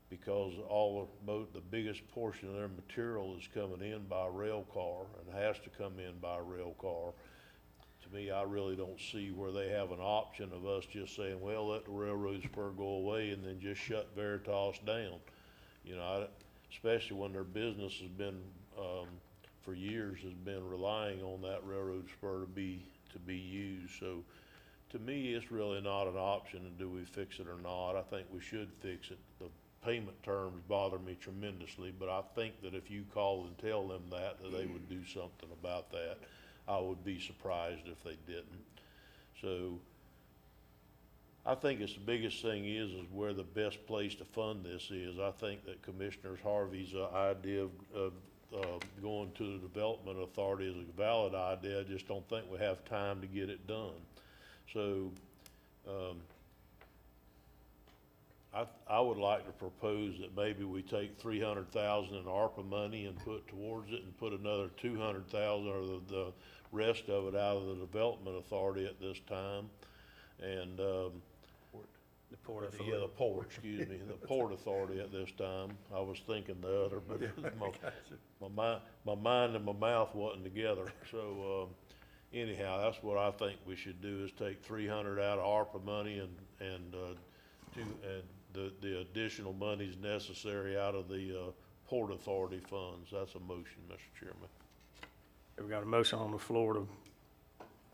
Because the biggest portion of their material is coming in by rail car and has to come in by rail car. To me, I really don't see where they have an option of us just saying, well, let the railroad spur go away and then just shut Veritas down. You know, especially when their business has been, for years, has been relying on that railroad spur to be used. So to me, it's really not an option, and do we fix it or not? I think we should fix it. The payment terms bother me tremendously, but I think that if you call and tell them that they would do something about that. I would be surprised if they didn't. So I think it's the biggest thing is where the best place to fund this is. I think that Commissioner Harvey's idea of going to the Development Authority is a valid idea. I just don't think we have time to get it done. So I would like to propose that maybe we take $300,000 in ARPA money and put towards it, and put another $200,000 or the rest of it out of the Development Authority at this time. And The Port Authority. yeah, the port, excuse me, the Port Authority at this time. I was thinking the other, but my mind and my mouth wasn't together. So anyhow, that's what I think we should do, is take $300 out of ARPA money and the additional monies necessary out of the Port Authority funds. That's a motion, Mr. Chairman. We got a motion on the floor to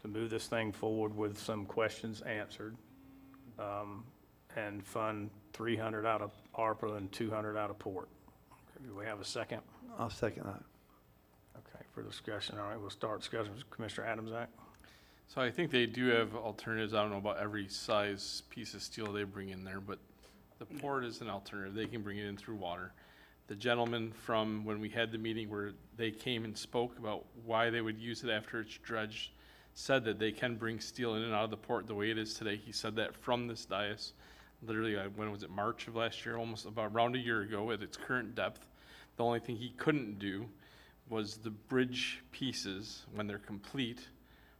move this thing forward with some questions answered, and fund 300 out of ARPA and 200 out of Port. Do we have a second? I'll second that. Okay, for discussion. All right, we'll start discussion with Commissioner Adamsack. So I think they do have alternatives. I don't know about every size piece of steel they bring in there, but the port is an alternative. They can bring it in through water. The gentleman from when we had the meeting where they came and spoke about why they would use it after it's dredged, said that they can bring steel in and out of the port the way it is today. He said that from this dais, literally, when was it, March of last year, almost about around a year ago at its current depth. The only thing he couldn't do was the bridge pieces, when they're complete,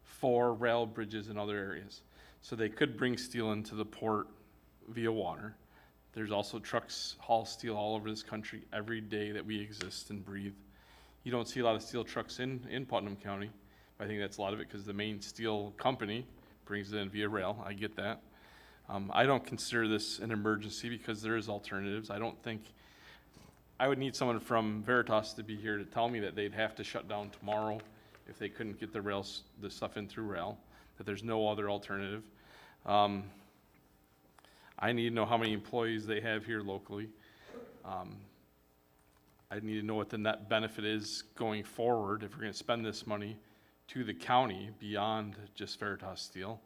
for rail bridges in other areas. So they could bring steel into the port via water. There's also trucks haul steel all over this country every day that we exist and breathe. You don't see a lot of steel trucks in Putnam County. I think that's a lot of it because the main steel company brings it in via rail. I get that. I don't consider this an emergency because there is alternatives. I don't think, I would need someone from Veritas to be here to tell me that they'd have to shut down tomorrow if they couldn't get the stuff in through rail, that there's no other alternative. I need to know how many employees they have here locally. I need to know what the net benefit is going forward if we're gonna spend this money to the county beyond just Veritas Steel.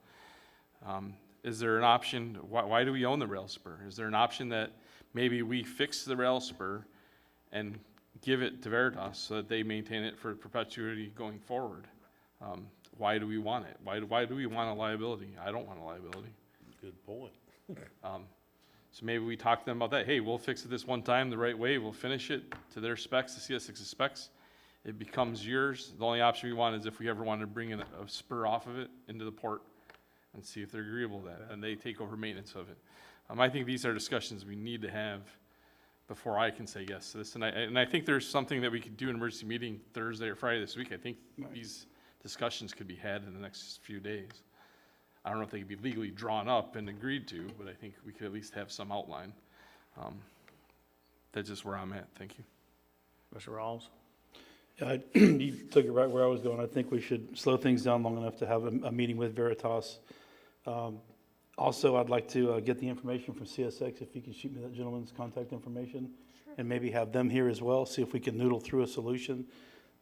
Is there an option, why do we own the rail spur? Is there an option that maybe we fix the rail spur and give it to Veritas so that they maintain it for perpetuity going forward? Why do we want it? Why do we want a liability? I don't want a liability. Good point. So maybe we talk to them about that. Hey, we'll fix it this one time the right way. We'll finish it to their specs, the CS6 specs. It becomes yours. The only option we want is if we ever want to bring in a spur off of it into the port and see if they're agreeable to that, and they take over maintenance of it. I think these are discussions we need to have before I can say yes to this. And I think there's something that we could do in an emergency meeting Thursday or Friday this week. I think these discussions could be had in the next few days. I don't know if they could be legally drawn up and agreed to, but I think we could at least have some outline. That's just where I'm at. Thank you. Mr. Rawls? You took it right where I was going. I think we should slow things down long enough to have a meeting with Veritas. Also, I'd like to get the information from CSX, if you can shoot me that gentleman's contact information. And maybe have them here as well, see if we can noodle through a solution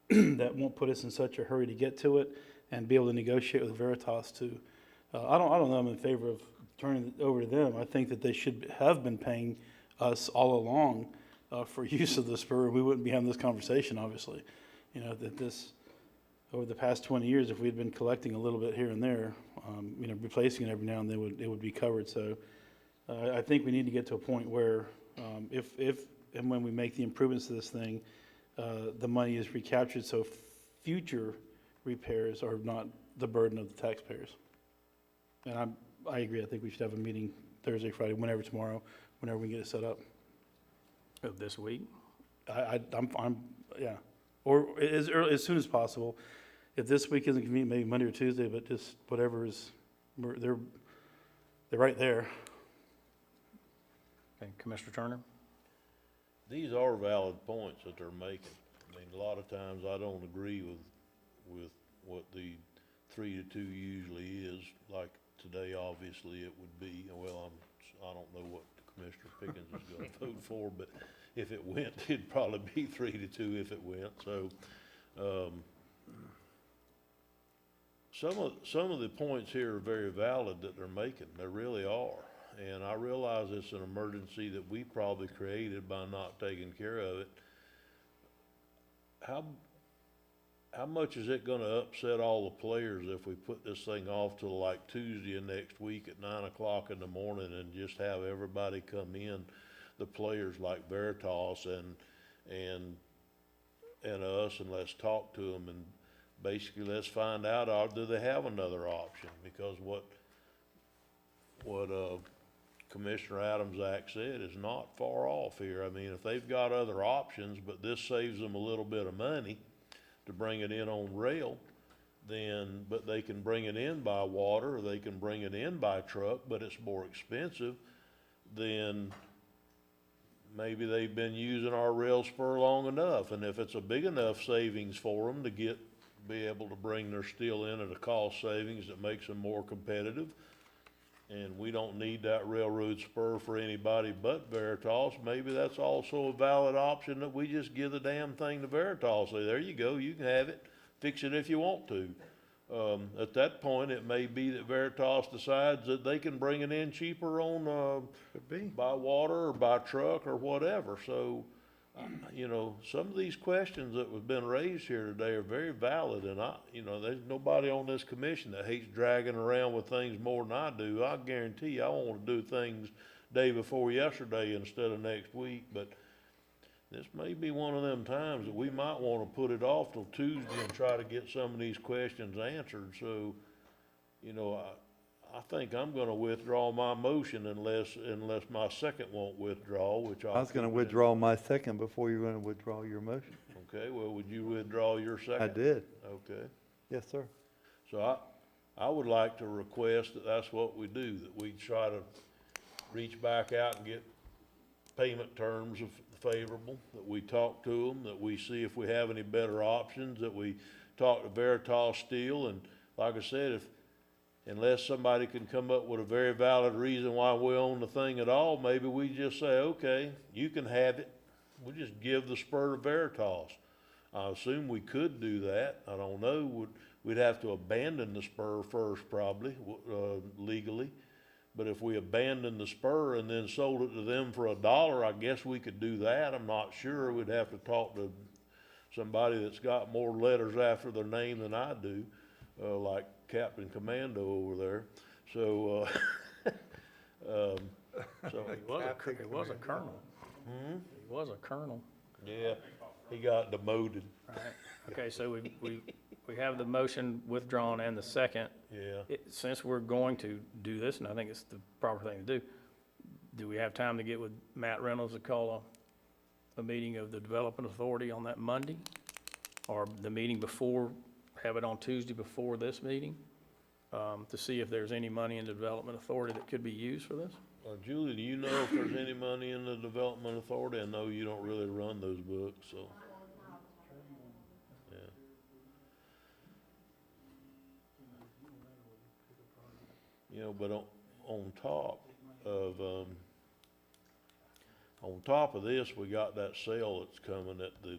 that won't put us in such a hurry to get to it, and be able to negotiate with Veritas to, I don't know, I'm in favor of turning it over to them. I think that they should have been paying us all along for use of the spur. We wouldn't be having this conversation, obviously. You know, that this, over the past 20 years, if we'd been collecting a little bit here and there, you know, replacing it every now and then, it would be covered. So I think we need to get to a point where if and when we make the improvements to this thing, the money is recaptured, so future repairs are not the burden of the taxpayers. And I agree. I think we should have a meeting Thursday, Friday, whenever tomorrow, whenever we get it set up. Of this week? I'm yeah, or as soon as possible. If this week isn't convenient, maybe Monday or Tuesday, but just whatever is, they're right there. Okay, Commissioner Turner? These are valid points that they're making. I mean, a lot of times I don't agree with what the 3-2 usually is. Like today, obviously, it would be, well, I don't know what Commissioner Pickens is gonna vote for, but if it went, it'd probably be 3-2 if it went. So, some of the points here are very valid that they're making. They really are. And I realize it's an emergency that we probably created by not taking care of it. How much is it gonna upset all the players if we put this thing off till like Tuesday of next week at 9 o'clock in the morning and just have everybody come in, the players like Veritas and us, and let's talk to them, and basically let's find out, do they have another option? Because what Commissioner Adams-Act said is not far off here. I mean, if they've got other options, but this saves them a little bit of money to bring it in on rail, then, but they can bring it in by water, or they can bring it in by truck, but it's more expensive, then maybe they've been using our rail spur long enough. And if it's a big enough savings for them to be able to bring their steel in at a cost savings that makes them more competitive, and we don't need that railroad spur for anybody but Veritas, maybe that's also a valid option, that we just give the damn thing to Veritas. Say, there you go, you can have it, fix it if you want to. At that point, it may be that Veritas decides that they can bring it in cheaper on, by water or by truck or whatever. So, you know, some of these questions that have been raised here today are very valid, and there's nobody on this commission that hates dragging around with things more than I do. I guarantee you, I want to do things day before yesterday instead of next week, but this may be one of them times that we might want to put it off till Tuesday and try to get some of these questions answered. So, you know, I think I'm gonna withdraw my motion unless my second won't withdraw, which I was gonna withdraw my second before you were gonna withdraw your motion. Okay, well, would you withdraw your second? I did. Okay, Yes, sir. so I would like to request that that's what we do, that we try to reach back out and get payment terms of favorable, that we talk to them, that we see if we have any better options, that we talk to Veritas Steel, and like I said, unless somebody can come up with a very valid reason why we own the thing at all, maybe we just say, okay, you can have it. We'll just give the spur to Veritas. I assume we could do that. I don't know. We'd have to abandon the spur first, probably, legally. But if we abandoned the spur and then sold it to them for $1, I guess we could do that. I'm not sure. We'd have to talk to somebody that's got more letters after their name than I do, like Captain Commando over there. So, so He was a colonel. He was a colonel. yeah, he got demoted. Right. Okay, so we have the motion withdrawn and the second. Yeah. Since we're going to do this, and I think it's the proper thing to do we have time to get with Matt Reynolds to call a meeting of the Development Authority on that Monday? Or the meeting before, have it on Tuesday before this meeting? To see if there's any money in the Development Authority that could be used for this? Julie, do you know if there's any money in the Development Authority? I know you don't really run those books, so. Yeah. You know, but on top of this, we got that sale that's coming at the,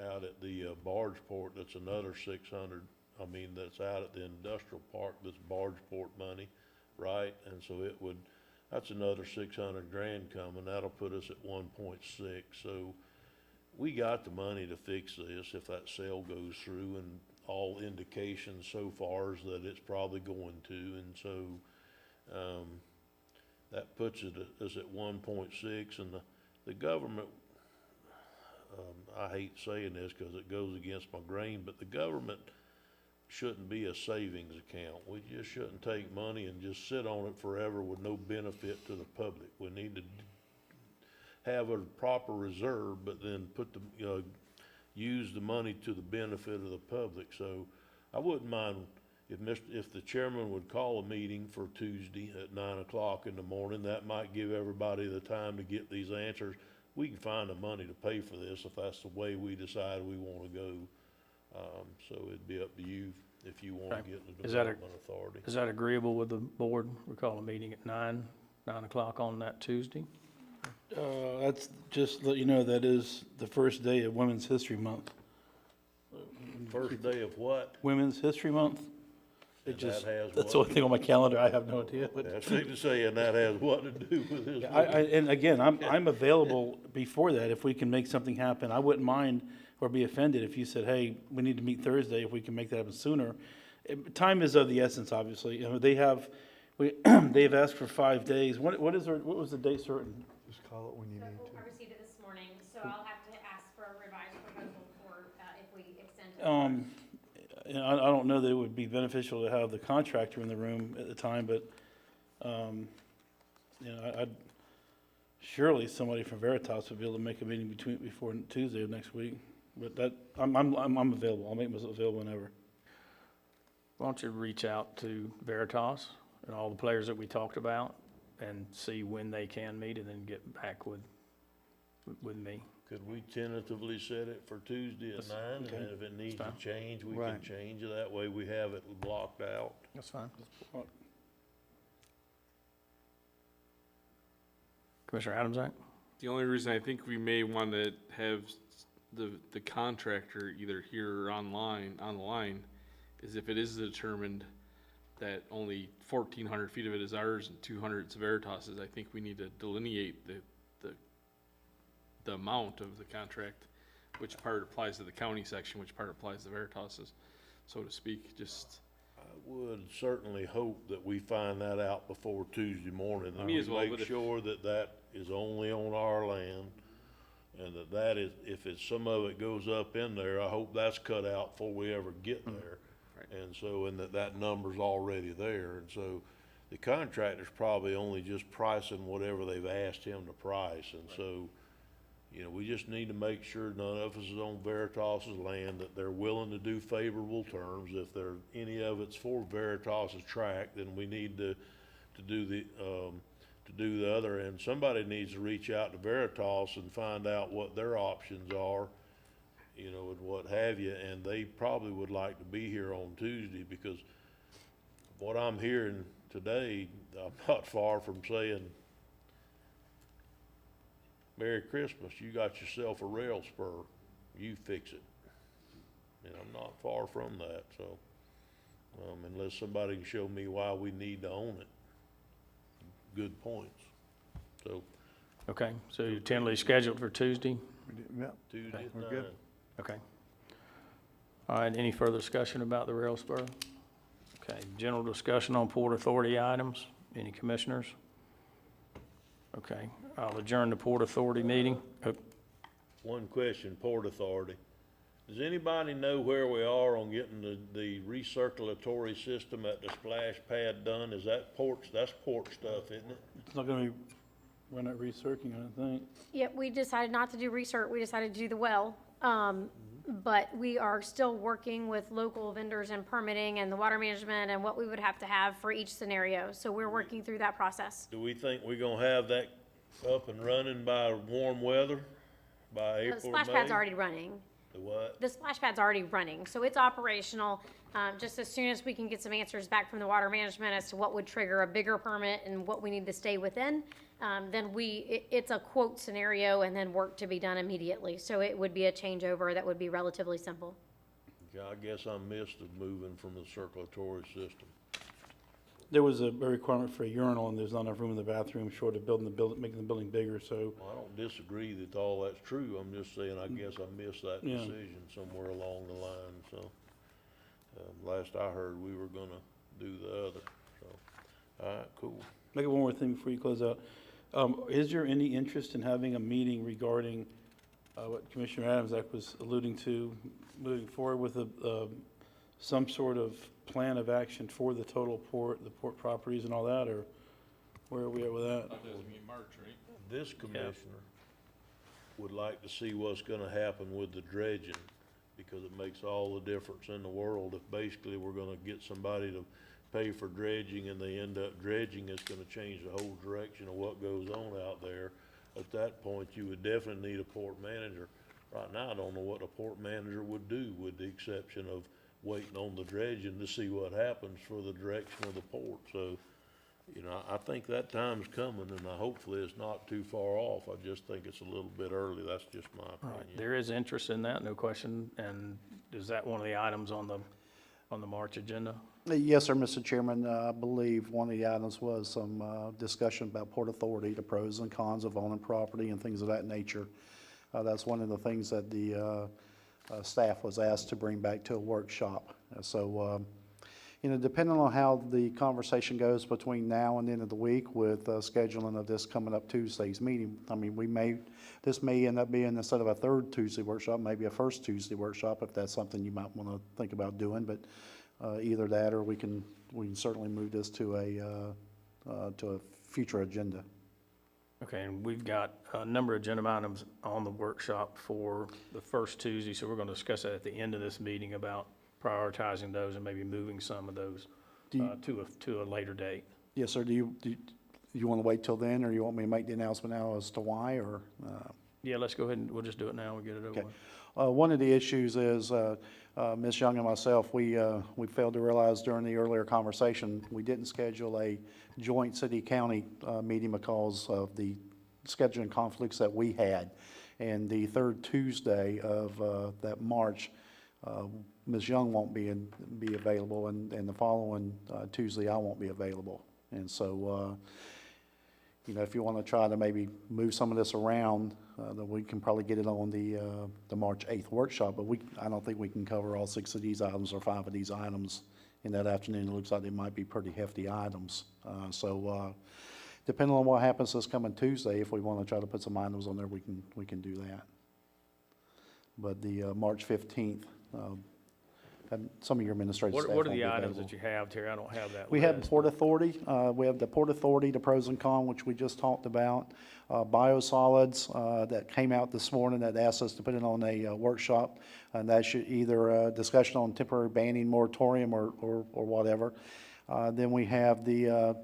out at the barge port, that's another 600. I mean, that's out at the industrial park, that's barge port money, right? And so that's another 600 grand coming, that'll put us at 1.6. So we got the money to fix this if that sale goes through, and all indications so far is that it's probably going to, and so, that puts us at 1.6, and the government, I hate saying this because it goes against my grain, but the government shouldn't be a savings account. We just shouldn't take money and just sit on it forever with no benefit to the public. We need to have a proper reserve, but then use the money to the benefit of the public. So I wouldn't mind if the chairman would call a meeting for Tuesday at 9 o'clock in the morning. That might give everybody the time to get these answers. We can find the money to pay for this if that's the way we decide we want to go. So it'd be up to you if you want to Okay. get the Is that development authority. Is that agreeable with the board? We call a meeting at 9 o'clock on that Tuesday? That's, just let you know, that is the first day of Women's History Month. First day of what? Women's History Month? It And just, that has that's the what? only thing on my calendar, I have no idea. But That's safe to say, and that has what to do with this? and again, I'm available before that if we can make something happen. I wouldn't mind or be offended if you said, hey, we need to meet Thursday, if we can make that happen sooner. Time is of the essence, obviously. You know, they've asked for 5 days. What was the date certain? Just call it when you need to. I received it this morning, so I'll have to ask for a revised proposal for, if we extend it. You know, I don't know that it would be beneficial to have the contractor in the room at the time, but, you know, I'd, surely somebody from Veritas would be able to make a meeting before Tuesday of next week. But that, I'm available. I'll make myself available whenever. Why don't you reach out to Veritas and all the players that we talked about and see when they can meet, and then get back with me. Could we tentatively set it for Tuesday at 9, and okay. then if it needs to fine. change, we can Right. change it, that way we have it blocked out. That's fine. Well, Commissioner Adamsack? The only reason I think we may want to have the contractor either here or on the line, is if it is determined that only 1,400 feet of it is ours and 200 is Veritas's. I think we need to delineate the amount of the contract, which part applies to the county section, which part applies to Veritas's, so to speak. Just I would certainly hope that we find that out before Tuesday morning, and Me we as well, make but if- sure that that is only on our land, and that is, if it's, some of it goes up in there, I hope that's cut out before we ever get there. Right. And so, and that number's already there, and so the contractor's probably only just pricing whatever they've asked him to price, and so, you know, we just need to make sure none of us is on Veritas's land, that they're willing to do favorable terms. If any of it's for Veritas's tract, then we need to do the other, and somebody needs to reach out to Veritas and find out what their options are, you know, and what have you, and they probably would like to be here on Tuesday, because what I'm hearing today, I'm not far from saying, Merry Christmas, you got yourself a rail spur, you fix it. And I'm not far from that, so, unless somebody can show me why we need to own it. Good points. So, Okay, so you're tentatively scheduled for Tuesday? Yeah, Tuesday at we're 9. good. Okay. All right, any further discussion about the rail spur? Okay, general discussion on Port Authority items. Any commissioners? Okay, I'll adjourn the Port Authority meeting. One question, Port Authority. Does anybody know where we are on getting the recirculatory system at the splash pad done? Is that that's port stuff, isn't it? It's not gonna be, we're not recircling, I don't think. Yep, we decided not to do research, we decided to do the well. But we are still working with local vendors and permitting and the water management and what we would have to have for each scenario. So we're working through that process. Do we think we're gonna have that up and running by warm weather, by The April or splash pad's May? already running. The what? The splash pad's already running, so it's operational. Just as soon as we can get some answers back from the water management as to what would trigger a bigger permit and what we need to stay within, then it's a quote scenario and then work to be done immediately. So it would be a changeover that would be relatively simple. Yeah, I guess I missed the moving from the circulatory system. There was a requirement for a urinal, and there's not enough room in the bathroom, short of making the building bigger, so. Well, I don't disagree that all that's true, I'm just saying, I guess I missed that Yeah. decision somewhere along the line, so. Last I heard, we were gonna do the other, so, all right, cool. Make one more thing before you close out. Is there any interest in having a meeting regarding what Commissioner Adams was alluding to, moving forward with some sort of plan of action for the total port, the port properties and all that, or where are we at with that? March, right? This commissioner would like to see what's gonna happen with the dredging, because it makes all the difference in the world. If basically we're gonna get somebody to pay for dredging and they end up dredging, it's gonna change the whole direction of what goes on out there. At that point, you would definitely need a port manager. Right now, I don't know what a port manager would do, with the exception of waiting on the dredging to see what happens for the direction of the port. So, you know, I think that time's coming, and hopefully it's not too far off. I just think it's a little bit early. That's just my opinion. There is interest in that, no question. And is that one of the items on the March agenda? Yes, sir, Mr. Chairman. I believe one of the items was some discussion about Port Authority, the pros and cons of owning property and things of that nature. That's one of the things that the staff was asked to bring back to a workshop. So, you know, depending on how the conversation goes between now and the end of the week with scheduling of this coming up Tuesday's meeting, I mean, this may end up being, instead of a third Tuesday workshop, maybe a first Tuesday workshop, if that's something you might want to think about doing. But either that, or we can certainly move this to a future agenda. Okay, and we've got a number of agenda items on the workshop for the first Tuesday, so we're going to discuss that at the end of this meeting about prioritizing those and maybe moving some of those to a later date. Yes, sir. Do you want to wait till then, or you want me to make the announcement now as to why, or? Yeah, let's go ahead and we'll just do it now. We'll get it over Okay. with. One of the issues is, Ms. Young and myself, we failed to realize during the earlier conversation, we didn't schedule a joint city-county meeting because of the scheduling conflicts that we had. And the third Tuesday of that March, Ms. Young won't be available, and the following Tuesday, I won't be available. And so, you know, if you want to try to maybe move some of this around, then we can probably get it on the March 8th workshop, but I don't think we can cover all 6 of these items or 5 of these items in that afternoon. It looks like they might be pretty hefty items. So depending on what happens this coming Tuesday, if we want to try to put some items on there, we can do that. But the March 15th, and some of your administrative staff What are won't the be items available. that you have, Terry? I don't have that We have list. Port Authority, the pros and cons, which we just talked about. Biosolids, that came out this morning, that asked us to put it on a workshop, and that should either a discussion on temporary banning moratorium or whatever. Then we have the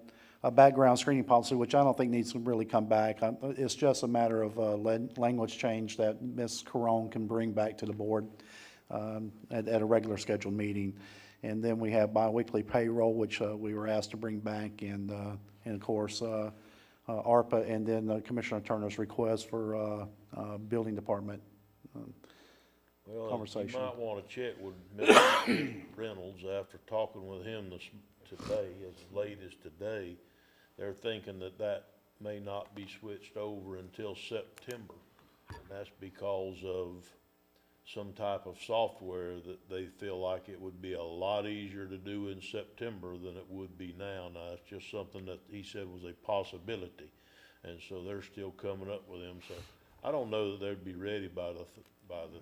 background screening policy, which I don't think needs to really come back. It's just a matter of language change that Ms. Caron can bring back to the board at a regular scheduled meeting. And then we have biweekly payroll, which we were asked to bring back, and of course, ARPA, and then Commissioner Turner's request for building department Well, conversation. you might want to check with Mr. Reynolds after talking with him today, as late as today. They're thinking that may not be switched over until September. And that's because of some type of software that they feel like it would be a lot easier to do in September than it would be now. Now, it's just something that he said was a possibility. And so they're still coming up with him. So I don't know that they'd be ready by the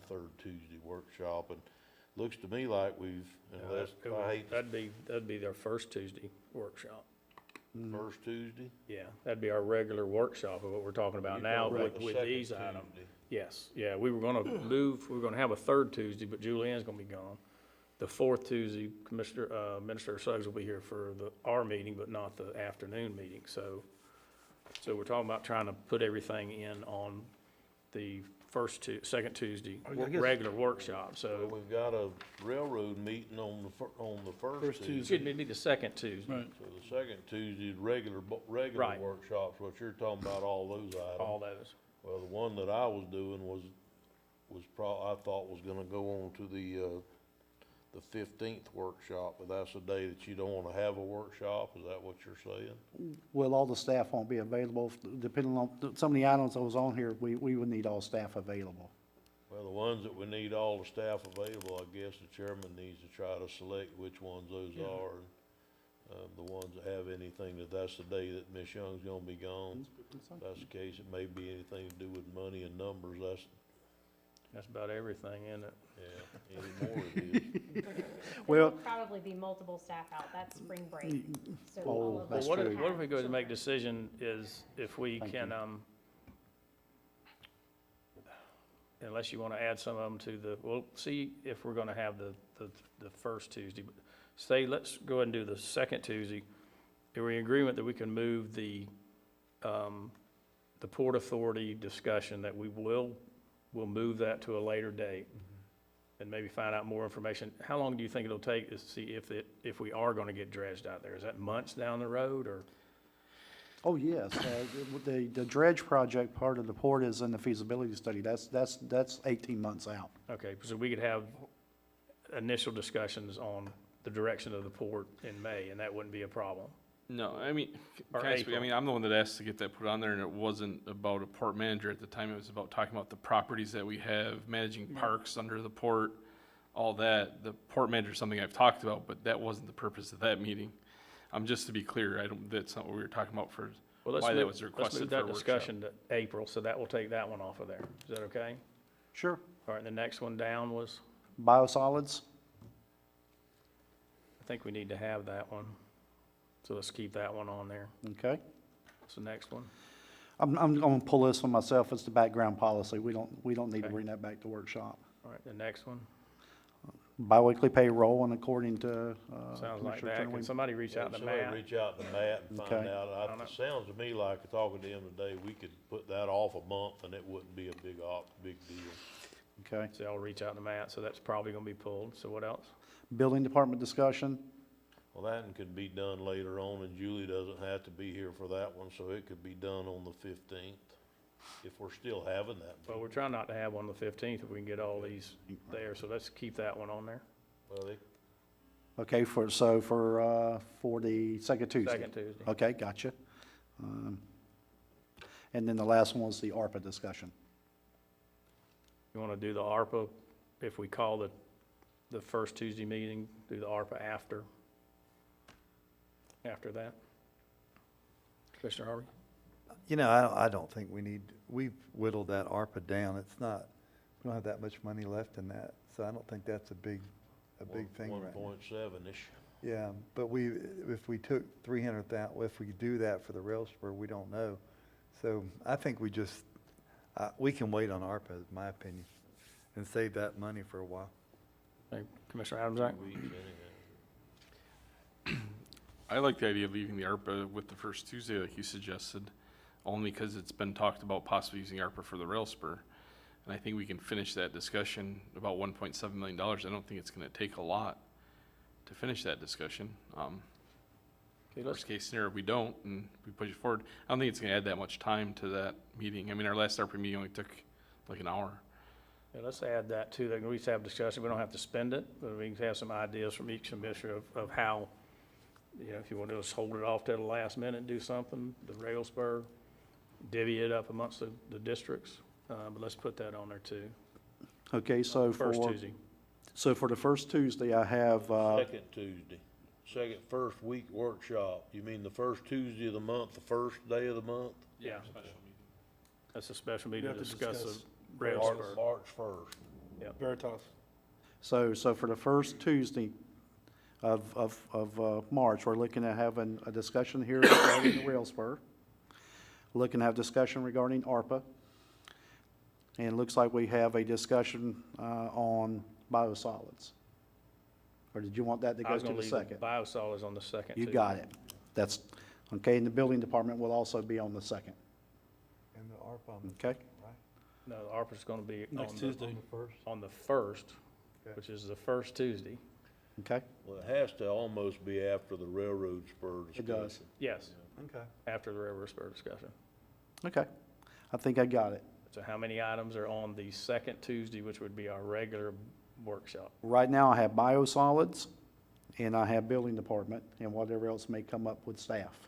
third Tuesday workshop. And looks to me like That'd be their first Tuesday workshop. first Tuesday. Yeah, that'd be our regular workshop of what we're talking about You're now talking about with the these second items. Tuesday. Yes, yeah, we were gonna have a third Tuesday, but Julianne's gonna be gone. The fourth Tuesday, Minister Suggs will be here for our meeting, but not the afternoon meeting, so we're talking about trying to put everything in on the second Tuesday, I guess- regular workshop, So so we've got a railroad meeting on the first First Tuesday. excuse me, it'd be the second Tuesday, Right. So the second Tuesday, regular Right. workshops, what you're talking about, all those all items. those. Well, the one that I was doing was I thought was gonna go on to the 15th workshop, but that's a day that you don't wanna have a workshop, is that what you're saying? Well, all the staff won't be available, depending on, some of the items that was on here, we would need all staff available. Well, the ones that we need all the staff available, I guess the chairman needs to try to select which ones those are. The ones that have anything, that's the day that Ms. Young's gonna be gone. If that's the case, it may be anything to do with money and numbers, That's about everything, isn't it? yeah, anymore it is. Well- There'll probably be multiple staff out, that's spring break, so Oh, all of that's them Well, true. what if we go to have make children. decision is if we Thank can, unless you want to add some of them to the, we'll see if we're going to have the first Tuesday. But say, let's go ahead and do the second Tuesday. Are we in agreement that we can move the Port Authority discussion, that we'll move that to a later date? And maybe find out more information. How long do you think it'll take to see if we are going to get dredged out there? Is that months down the road, or? Oh, yes, the dredge project part of the port is in the feasibility study, that's 18 months out. Okay, so we could have initial discussions on the direction of the port in May, and that wouldn't be a problem. No, I mean, Or can I speak? I April. mean, I'm the one that asked to get that put on there, and it wasn't about a port manager at the time. It was about talking about the properties that we have, managing parks under the port, all that. The port manager is something I've talked about, but that wasn't the purpose of that meeting. Just to be clear, that's not what we were talking about for Well, let's why that move- was let's requested move for a that workshop. discussion to April, so that will take that one off of there. Is that okay? Sure. All right, the next one down was, Biosolids, I think we need to have that one. So let's keep that one on there. okay. What's the next one? I'm gonna pull this one myself, it's the background policy, we don't need to Okay. bring that back to workshop. All right, the next one. Biweekly payroll and according to, Sounds like Commissioner that. Can Turnley. somebody reach out to Somebody Matt? reach out to Matt and find Okay. out. I don't know. It sounds to me like, talking to him today, we could put that off a month and it wouldn't be a big deal. Okay. So I'll reach out to Matt, so that's probably gonna be pulled. So what else? Building department discussion, Well, that one could be done later on, and Julie doesn't have to be here for that one, so it could be done on the 15th, if we're still having that. Well, we're trying not to have one on the 15th if we can get all these there, so let's keep that one on there. Well, okay, for the second Tuesday? Second Tuesday. Okay, gotcha. And then the last one was the ARPA discussion. You wanna do the ARPA, if we call the first Tuesday meeting, do the ARPA after that? Commissioner Harvey? You know, I don't think we've whittled that ARPA down. It's not, we don't have that much money left in that, so I don't think that's a big thing right now. 1.7-ish. Yeah, but if we took 300,000, if we do that for the rail spur, we don't know. So I think we can wait on ARPA, is my opinion, and save that money for a while. Hey, Commissioner Adams, Weeks anyhow. I like the idea of leaving the ARPA with the first Tuesday, like you suggested, only because it's been talked about possibly using ARPA for the rail spur. And I think we can finish that discussion about $1.7 million. I don't think it's gonna take a lot to finish that discussion. okay, let's, Worst case scenario, we don't, and we push it forward. I don't think it's gonna add that much time to that meeting. I mean, our last ARPA meeting only took like an hour. yeah, let's add that too. Then we just have discussion. We don't have to spend it, but we can have some ideas from each commissioner of how, you know, if you want to just hold it off to the last minute and do something, the rail spur, divvy it up amongst the districts. But let's put that on there too. Okay, so First Tuesday. So for the first Tuesday, I have, Second Tuesday, first week workshop. You mean the first Tuesday of the month, the first day of the month? Yeah. That's a special meeting have to to discuss the discuss rail March spur. March 1st. Veritas. so for the first Tuesday of March, we're looking at having a discussion here regarding the rail spur. Looking to have discussion regarding ARPA. And it looks like we have a discussion on biosolids. Or did you want that to I go was to gonna the leave the second? biosolids on the second. You too. got it. That's, okay, and the building department will also be on the second, And the ARPA on the okay? right? No, the ARPA's gonna be Next on Tuesday. on the first, Okay. which is the first Tuesday. Okay? Well, it has to almost be after the railroad spur discussion. It does. Yes, Okay. after the railroad spur discussion. Okay. I think I got it. So how many items are on the second Tuesday, which would be our regular workshop? Right now, I have biosolids, and I have building department, and whatever else may come up with staff.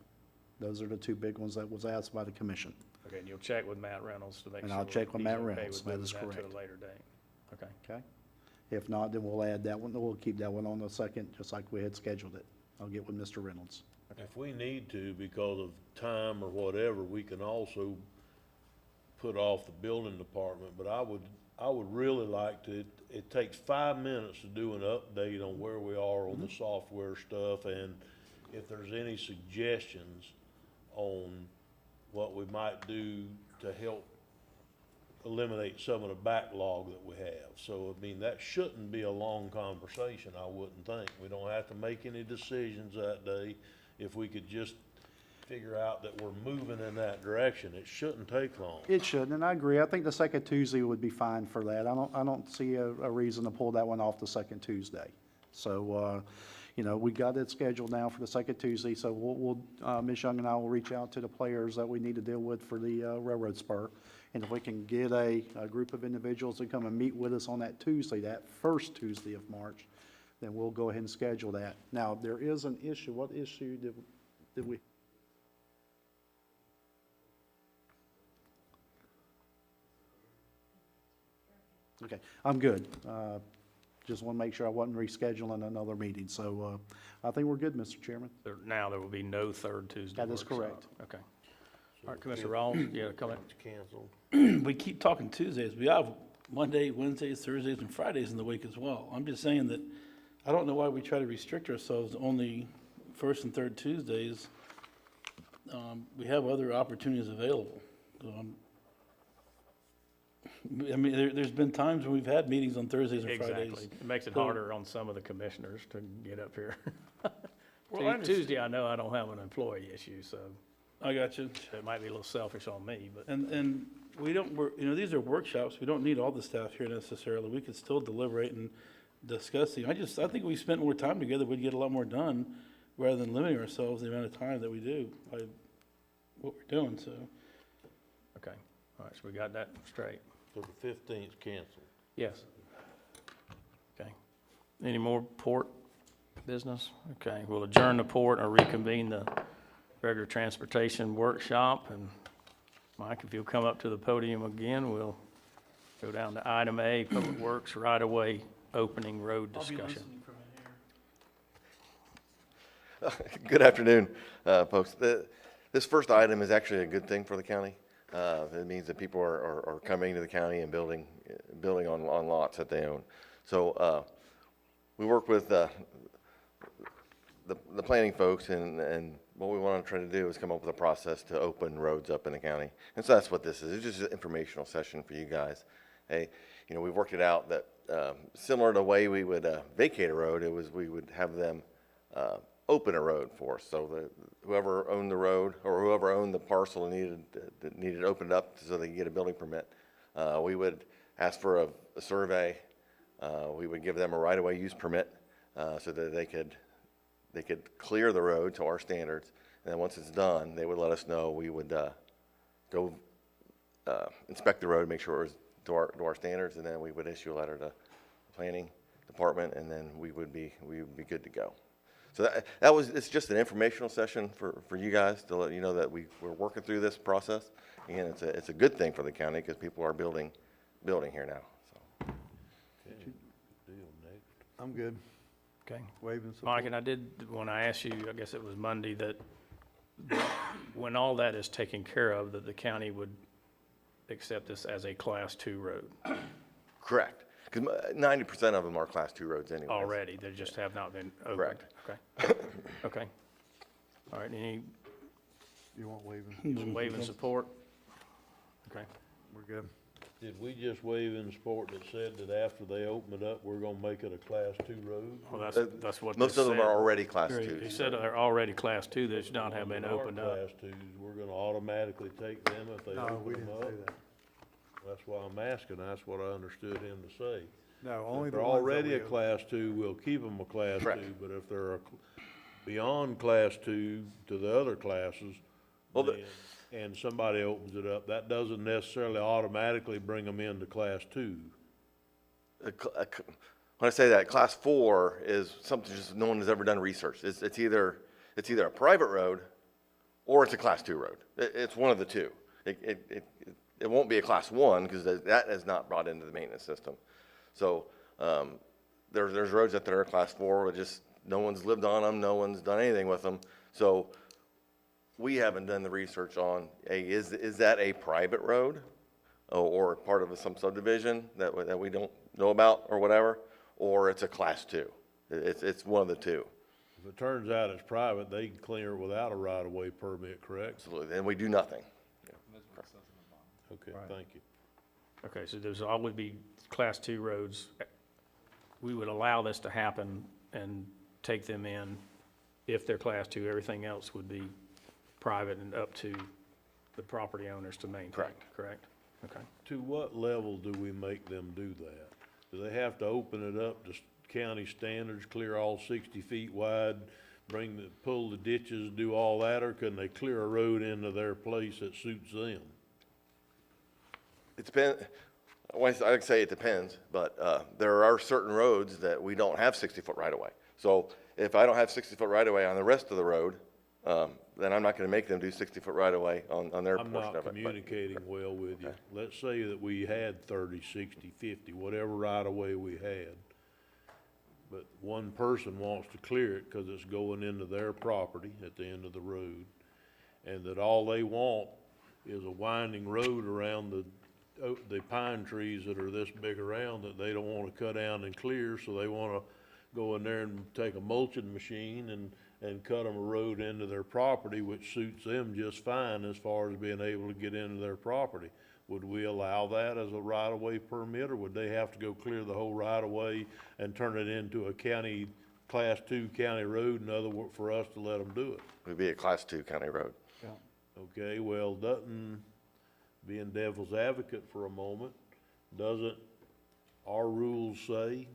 Those are the two big ones that was asked by the commission. Okay, and you'll check with Matt Reynolds to make sure. And I'll check with he's Matt okay Reynolds. with That moving is To correct. a later date. Okay, Okay? If not, then we'll add that one, we'll keep that one on the second, just like we had scheduled it. I'll get with Mr. Reynolds. If we need to, because of time or whatever, we can also put off the building department, but I would really like to, it takes 5 minutes to do an update on where we are on the software stuff, and if there's any suggestions on what we might do to help eliminate some of the backlog that we have. So, I mean, that shouldn't be a long conversation, I wouldn't think. We don't have to make any decisions that day. If we could just figure out that we're moving in that direction, it shouldn't take long. It shouldn't, and I agree. I think the second Tuesday would be fine for that. I don't see a reason to pull that one off the second Tuesday. So, you know, we got it scheduled now for the second Tuesday, so Ms. Young and I will reach out to the players that we need to deal with for the railroad spur. And if we can get a group of individuals to come and meet with us on that Tuesday, that first Tuesday of March, then we'll go ahead and schedule that. Now, there is an issue. What issue did we? Okay, I'm good. Just want to make sure I wasn't rescheduling another meeting. So I think we're good, Mr. Chairman. now there will be no third Tuesday That is workshop. correct. Okay. All right, Commissioner Rollins, you had a comment? It's canceled. We keep talking Tuesdays. We have Monday, Wednesdays, Thursdays, and Fridays in the week as well. I'm just saying that I don't know why we try to restrict ourselves to only first and third Tuesdays. We have other opportunities available. I mean, there's been times when we've had meetings on Thursdays and Fridays. Exactly. It makes it So- harder on some of the commissioners to get up here. Well, I understand. Tuesday, I know I don't have an employee issue, so I got you. it might be a little selfish on me, but And we don't, you know, these are workshops. We don't need all the staff here necessarily. We could still deliberate and discuss these. I think we spent more time together, we'd get a lot more done rather than limiting ourselves the amount of time that we do by what we're doing, so. okay. All right, so we got that straight. So the 15th canceled. Yes. Okay. Any more port business? Okay, we'll adjourn the port or reconvene the regular transportation workshop. And Mike, if you'll come up to the podium again, we'll go down to item A, Public Works right-of-way opening road discussion. Good afternoon, folks. This first item is actually a good thing for the county. It means that people are coming to the county and building on lots that they own. So we work with the planning folks, and what we want to try to do is come up with a process to open roads up in the county. And so that's what this is. It's just an informational session for you guys. Hey, you know, we've worked it out that similar to the way we would vacate a road, we would have them open a road for us. So that whoever owned the road or whoever owned the parcel and needed to open it up so they could get a building permit, we would ask for a survey. We would give them a right-of-way use permit so that they could clear the road to our standards. And then once it's done, they would let us know. We would go inspect the road, make sure it was to our standards, and then we would issue a letter to the planning department, and then we would be good to go. So it's just an informational session for you guys to let you know that we're working through this process, and it's a good thing for the county because people are building here now. So. Okay, deal next. I'm good. Okay. Waving support. Mike, and I did, when I asked you, I guess it was Monday, that when all that is taken care of, that the county would accept this as a Class 2 road Correct, because 90% of them are Class 2 roads anyway. already. They just have not been opened. Correct. Okay. Okay. All right, any You want waving? wave and support? Okay. We're good. Did we just waive in support that said that after they open it up, we're gonna make it a Class 2 road? Well, that's what Most this of them said. are already Class Great. 2s. He said they're already Class 2, they should not have been Ones that are opened up. Class 2s, we're gonna automatically take them if they No, we open them didn't up? say that. That's why I'm asking, that's what I understood him to say. No, only If the they're ones that already we a class two, we'll keep them a class Correct. two, but if they're beyond class two to the other classes, Well, then, and somebody opens it up, that doesn't necessarily automatically bring them into class two. When I say that, class 4 is something just no one has ever done research. It's either a private road or it's a class 2 road. It's one of the two. It won't be a class 1 because that is not brought into the maintenance system. So there's roads that are class 4 where just no one's lived on them, no one's done anything with them. So we haven't done the research on, hey, is that a private road or part of some subdivision that we don't know about or whatever, or it's a class 2. It's one of the two. If it turns out it's private, they can clear it without a right-of-way permit, correct? Absolutely, and we do nothing. Okay, thank you. Okay, so there's always be class two roads. We would allow this to happen and take them in if they're class two. Everything else would be private and up to the property owners to maintain. Correct. Correct? Okay. To what level do we make them do that? Do they have to open it up to county standards, clear all 60 feet wide, pull the ditches, do all that, or can they clear a road into their place that suits them? It depends. I'd say it depends, but there are certain roads that we don't have 60-foot right-of-way. So if I don't have 60-foot right-of-way on the rest of the road, then I'm not going to make them do 60-foot right-of-way on their I'm portion of not it. But- communicating well with you. Let's say that we had 30, 60, 50, whatever right-of-way we had. But one person wants to clear it because it's going into their property at the end of the road. And that all they want is a winding road around the pine trees that are this big around that they don't want to cut down and clear, so they want to go in there and take a mulching machine and cut them a road into their property, which suits them just fine as far as being able to get into their property. Would we allow that as a right-of-way permit, or would they have to go clear the whole right-of-way and turn it into a county, class 2 county road, in other words, for us to let them do it? It would be a class 2 county road. Okay, well, being devil's advocate for a moment, doesn't our rules say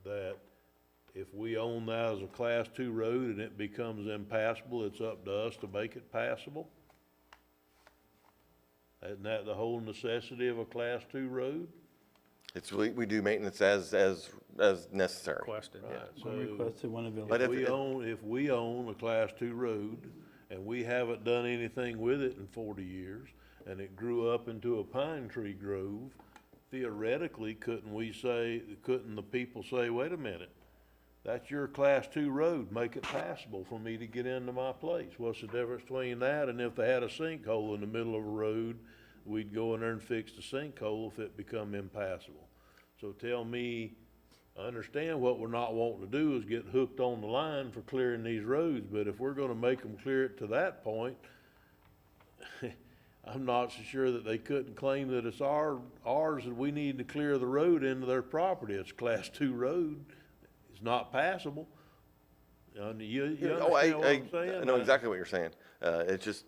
that if we own that as a class 2 road and it becomes impassable, it's up to us to make it passable? Isn't that the whole necessity of a class 2 road? We do maintenance as necessary. Requested, yeah. Right, When so requested, when available. But if we own a class 2 road and we haven't done anything with it in 40 years and it grew up into a pine tree grove, theoretically, couldn't the people say, wait a minute, that's your class 2 road, make it passable for me to get into my place? What's the difference between that and if they had a sinkhole in the middle of a road, we'd go in there and fix the sinkhole if it become impassable? So tell me, I understand what we're not wanting to do is get hooked on the line for clearing these roads, but if we're gonna make them clear it to that point, I'm not so sure that they couldn't claim that it's ours and we need to clear the road into their property. It's a class 2 road. It's not passable. You understand what I'm saying? I know exactly what you're saying. It's just,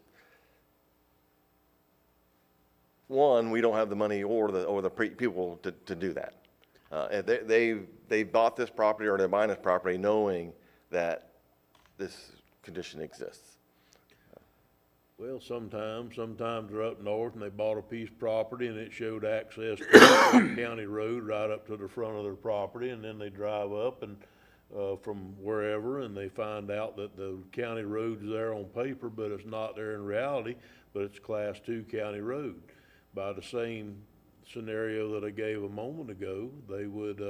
one, we don't have the money or the people to do that. And they bought this property or they're buying this property knowing that this condition exists. Well, sometimes they're up north and they bought a piece of property and it showed access to the county road right up to the front of their property, and then they drive up and, from wherever, and they find out that the county road's there on paper, but it's not there in reality, but it's class 2 county road. By the same scenario that I gave a moment ago, they would,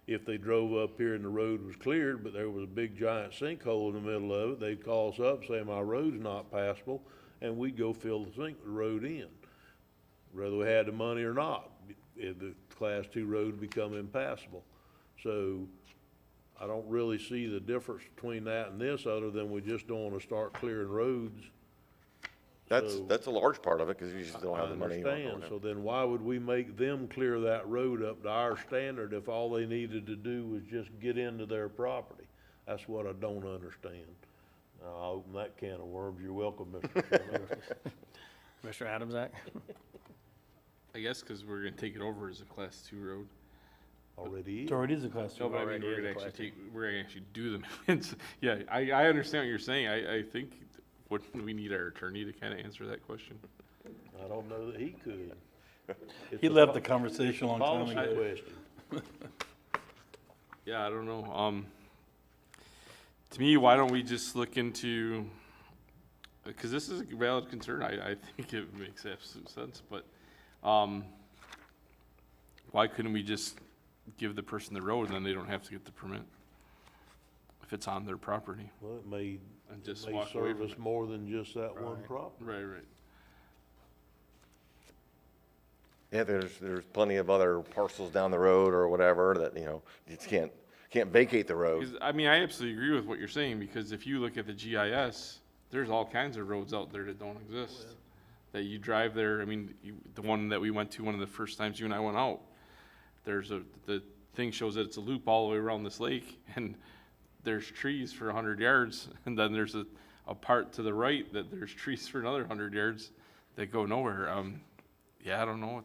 if they drove up here and the road was cleared, but there was a big giant sinkhole in the middle of it, they'd call us up, say my road's not passable, and we'd go fill the road in, whether we had the money or not. If the class 2 road become impassable. So I don't really see the difference between that and this, other than we just don't want to start clearing roads. That's a large part of it, because you just don't have the money. I understand, so then why would we make them clear that road up to our standard if all they needed to do was just get into their property? That's what I don't understand. I'll open that can of worms. You're welcome, Mr. Chairman. Mr. Adamsack? I guess because we're gonna take it over as a class 2 road. Already It is. already is a class two. No, but I mean, Already we're is gonna a actually class two. we're gonna actually do them. It's- Yeah, I understand what you're saying. I think, wouldn't we need our attorney to kind of answer that question? I don't know that he could. It's He a left po- the conversation a long time Policy ago. question. Yeah, I don't know. To me, why don't we just look into, because this is a valid concern. I think it makes absolute sense, but, why couldn't we just give the person the road and then they don't have to get the permit? If it's on their property Well, it may, and just may walk away serve from us it. more than just that one Right. property. Right, right. Yeah, there's plenty of other parcels down the road or whatever that, you know, you just can't vacate the road. 'Cause, I mean, I absolutely agree with what you're saying, because if you look at the GIS, there's all kinds of roads out there that don't exist. That you drive there, I mean, the one that we went to, one of the first times you and I went out, the thing shows that it's a loop all the way around this lake, and there's trees for 100 yards, and then there's a part to the right that there's trees for another 100 yards that go nowhere. Yeah, I don't know what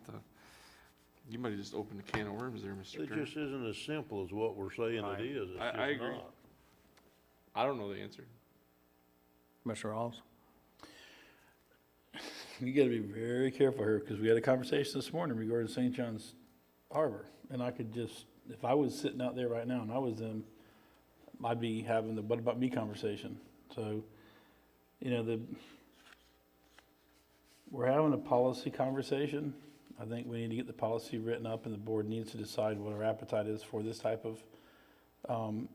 you might have just opened a can of worms there, Mr. It Terrace. just isn't as simple as what we're saying Right. it is. It's I just agree. not. I don't know the answer. Mr. Rawls? You gotta be very careful here, because we had a conversation this morning regarding St. John's Harbor. And I could just, if I was sitting out there right now and I was them, I'd be having the what about me conversation. So, you know, we're having a policy conversation. I think we need to get the policy written up, and the board needs to decide what our appetite is for this type of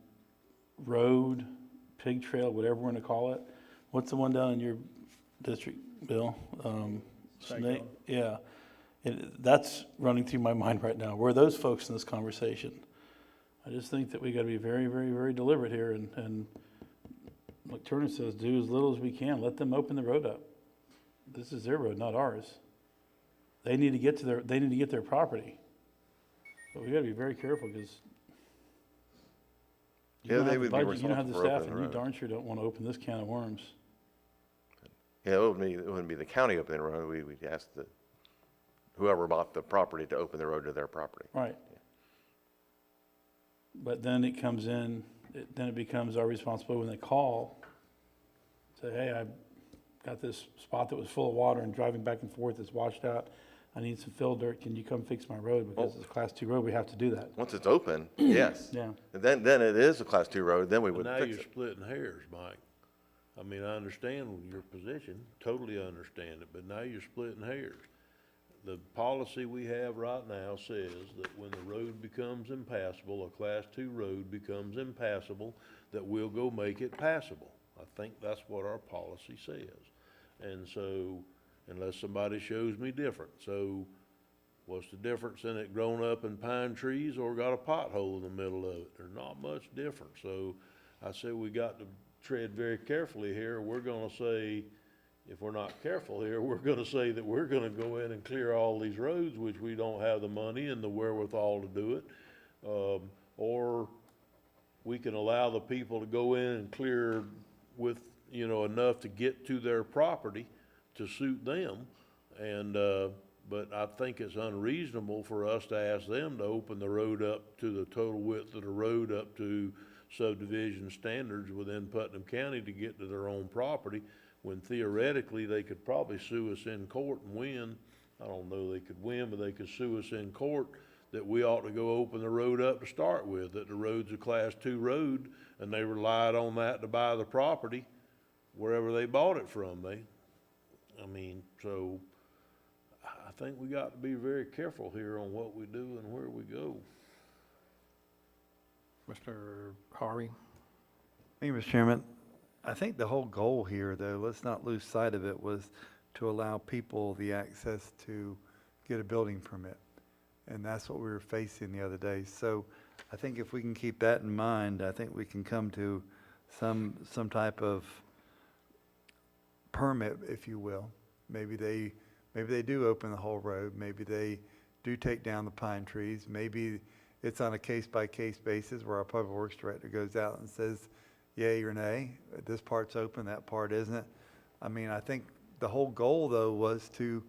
road, pig trail, whatever we're gonna call it. What's the one down in your district, Bill? Snake, yeah. That's running through my mind right now. Where are those folks in this conversation? I just think that we gotta be very, very, very deliberate here, and like Turner says, do as little as we can. Let them open the road up. This is their road, not ours. They need to get their property. But we gotta be very careful, because you Yeah, don't they have the would be budget, you don't have the responsible for staff, opening and the you road. darn sure don't wanna open this can of worms. Yeah, it wouldn't be the county opening the road. We'd ask whoever bought the property to open the road to their property. Right. But then it comes in, then it becomes our responsibility when they call, say, hey, I've got this spot that was full of water and driving back and forth, it's washed out. I need some fill dirt, can you come fix my road? Because it's a class 2 road, we have to do that. Once it's open, yes. Yeah. And then it is a class 2 road, then we But would now fix you're it. splitting hairs, Mike. I mean, I understand your position, totally understand it, but now you're splitting hairs. The policy we have right now says that when the road becomes impassable, a class 2 road becomes impassable, that we'll go make it passable. I think that's what our policy says. And so, unless somebody shows me different. So, what's the difference in it grown up in pine trees or got a pothole in the middle of it? There's not much difference. So, I say we got to tread very carefully here. We're gonna say, if we're not careful here, we're gonna say that we're gonna go in and clear all these roads, which we don't have the money and the wherewithal to do it. Or we can allow the people to go in and clear with, enough to get to their property to suit them. And, but I think it's unreasonable for us to ask them to open the road up to the total width of the road up to subdivision standards within Putnam County to get to their own property, when theoretically they could probably sue us in court and win. I don't know they could win, but they could sue us in court that we ought to go open the road up to start with, that the road's a class 2 road, and they relied on that to buy the property wherever they bought it from. So I think we got to be very careful here on what we do and where we go. Mr. Harvey? Thank you, Mr. Chairman. I think the whole goal here, though, let's not lose sight of it, was to allow people the access to get a building permit. And that's what we were facing the other day. So I think if we can keep that in mind, I think we can come to some type of permit, if you will. Maybe they do open the whole road. Maybe they do take down the pine trees. Maybe it's on a case-by-case basis where our public works director goes out and says, yay or nay, this part's open, that part isn't. I think the whole goal, though, was to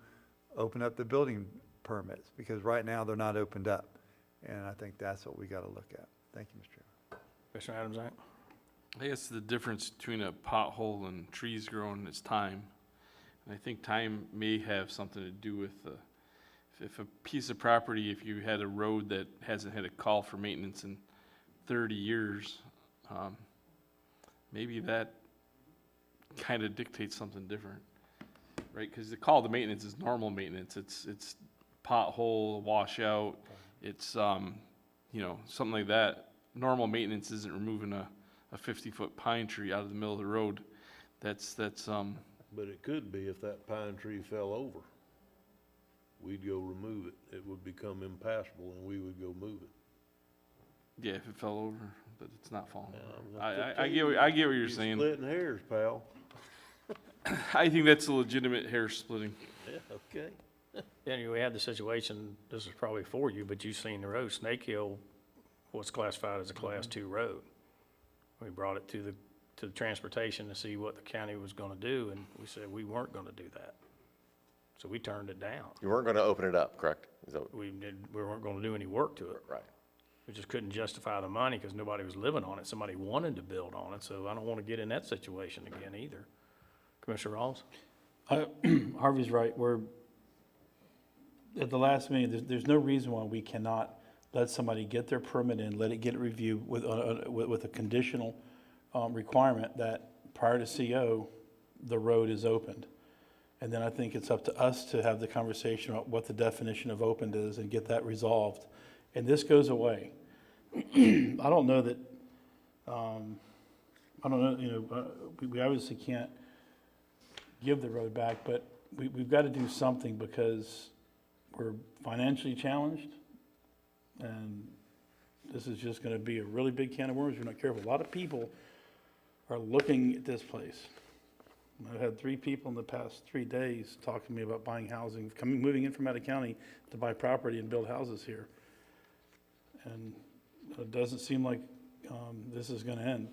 open up the building permits, because right now they're not opened up. And I think that's what we got to look at. Thank you, Mr. Chairman. Commissioner Adams, Act? I guess the difference between a pothole and trees growing is time. And I think time may have something to do with if a piece of property, if you had a road that hasn't had a call for maintenance in 30 years, maybe that kind of dictates something different, right? Because the call to maintenance is normal maintenance. It's pothole, washout, it's, you know, something like that. Normal maintenance isn't removing a 50-foot pine tree out of the middle of the road. That's But it could be if that pine tree fell over. We'd go remove it. It would become impassable and we would go move it. yeah, if it fell over, but it's not falling over. Now, I get what you're saying. Splitting hairs, pal. I think that's a legitimate hair splitting. Yeah, okay. Then we had the situation, this is probably for you, but you've seen the road, Snake Hill was classified as a Class 2 road. We brought it to the transportation to see what the county was gonna do, and we said we weren't gonna do that. So we turned it down. You weren't going to open it up, correct? Is that, We weren't gonna do any work to it. right. We just couldn't justify the money because nobody was living on it. Somebody wanted to build on it, so I don't want to get in that situation again either. Commissioner Rawls? Harvey's right. We're, at the last meeting, there's no reason why we cannot let somebody get their permit in, let it get reviewed with a conditional requirement that prior to CO, the road is opened. And then I think it's up to us to have the conversation about what the definition of opened is and get that resolved. And this goes away. I don't know that, we obviously can't give the road back, but we've got to do something because we're financially challenged. And this is just going to be a really big can of worms if we're not careful. A lot of people are looking at this place. I've had 3 people in the past 3 days talk to me about buying housing, moving in from out of county to buy property and build houses here. And it doesn't seem like this is going to end.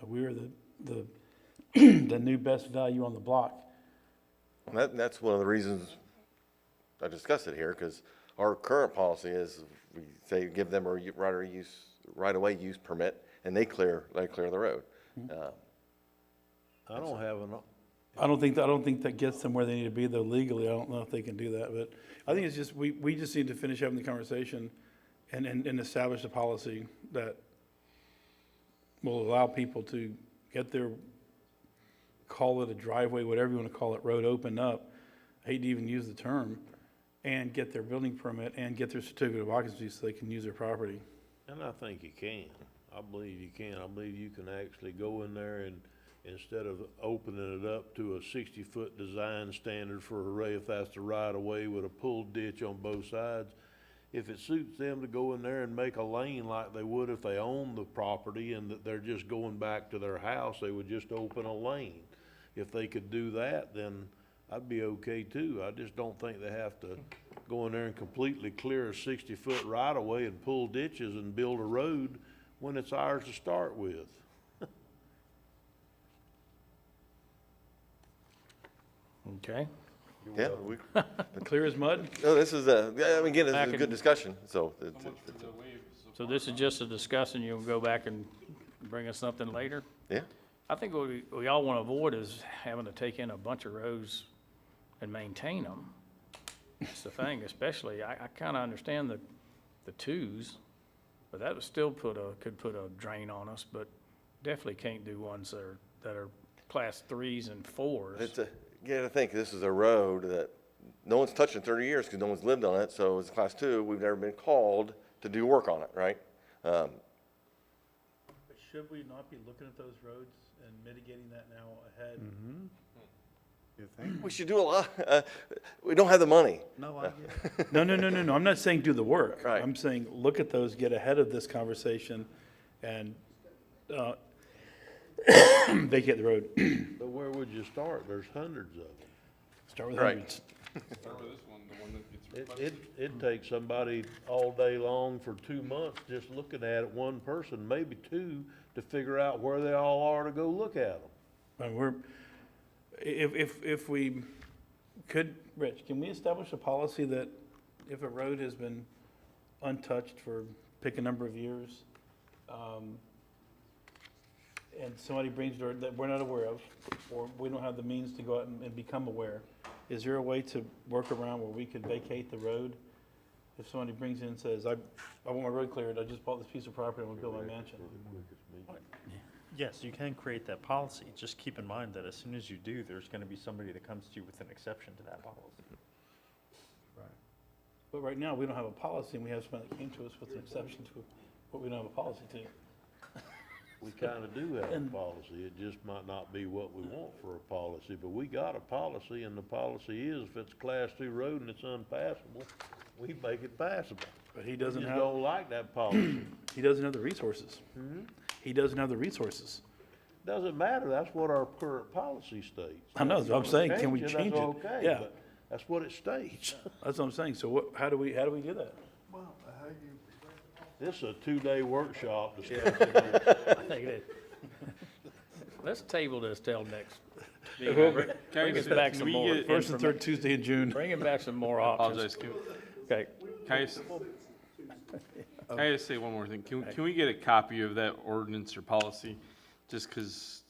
We are the the new best value on the block. And that's one of the reasons I discussed it here, because our current policy is we say give them a right-of-way use permit, and they clear the road. I don't have an, I don't think that gets them where they need to be though legally. I don't know if they can do that, but I think it's just, we just need to finish having the conversation and establish a policy that will allow people to get their, call it a driveway, whatever you want to call it, road opened up. I hate to even use the term, and get their building permit and get their certificate of occupancy so they can use their property. and I think you can. I believe you can. I believe you can actually go in there and instead of opening it up to a 60-foot design standard for a array, if that's the right of way with a pulled ditch on both sides, if it suits them to go in there and make a lane like they would if they own the property and that they're just going back to their house, they would just open a lane. If they could do that, then I'd be okay too. I just don't think they have to go in there and completely clear a 60-foot right of way and pull ditches and build a road when it's ours to start with. Okay. Yeah, Clear as mud? no, this is again, this is Back a in- good discussion, so. So this is just a discussion, you'll go back and bring us something later? Yeah, I think what we all want to avoid is having to take in a bunch of roads and maintain them. That's the thing, especially, I kind of understand the twos, but that would still could put a drain on us, but definitely can't do ones that are class 3s and 4s. you gotta think, this is a road that no one's touched in 30 years because no one's lived on it, so it's class 2, we've never been called to do work on it, right? But should we not be looking at those roads and mitigating that now ahead? You think? We should do a lot, we don't have the money. No, I get it. No. I'm not saying do the work. Right. I'm saying look at those, get ahead of this conversation and vacate the road. But where would you start? There's hundreds of them. Start with Right. hundreds. Start with this one, the one that gets It'd take somebody all day long for 2 months just looking at it, one person, maybe two, to figure out where they all are to go look at them. And if we could, Rich, can we establish a policy that if a road has been untouched for, pick a number of years, and somebody brings it that we're not aware of, or we don't have the means to go out and become aware, is there a way to work around where we could vacate the road? If somebody brings in and says, I want my road cleared, I just bought this piece of property, I want to build my mansion. Yes, you can create that policy. Just keep in mind that as soon as you do, there's going to be somebody that comes to you with an exception to that policy. But right now, we don't have a policy, and we have somebody that came to us with an exception to what we don't have a policy to. We kinda do have a And- policy, it just might not be what we want for a policy, but we got a policy, and the policy is if it's a class 2 road and it's unpassable, we make it passable. But he We doesn't just have, don't like that policy. he doesn't have the resources. He doesn't have the resources. Doesn't matter, that's what our current policy states. I know, that's what I'm saying, can we That's change it? okay, Yeah. but that's what it states. That's what I'm saying, so what, how do we do that? This is a 2-day workshop discussing I think it is. Let's table this till next. meeting. Bring us back some more. First and third Tuesday in June. Bring him back some more Apologize. options. Okay, Can I just say one more thing? Can we get a copy of that ordinance or policy? Just because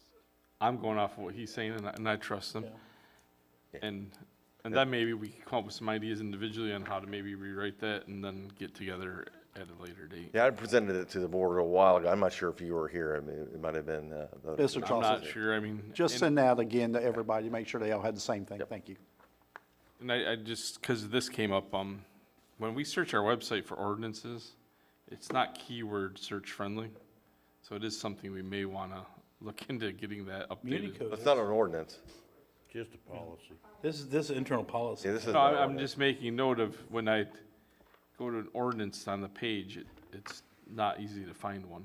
I'm going off of what he's saying and I trust him. And then maybe we can come up with some ideas individually on how to maybe rewrite that and then get together at a later date. Yeah, I presented it to the board a while ago. I'm not sure if you were here. I mean, it might have been, Mr. I'm Chauncey, not sure, I mean. just and- send out again to everybody, make sure they all had the same thing. Thank you. And I just, because this came up, when we search our website for ordinances, it's not keyword search friendly. So it is something we may want to look into getting that Community updated. code. it's not an ordinance. just a policy. This is internal policy. Yeah, this is. No, I'm just making note of when I go to an ordinance on the page, it's not easy to find one.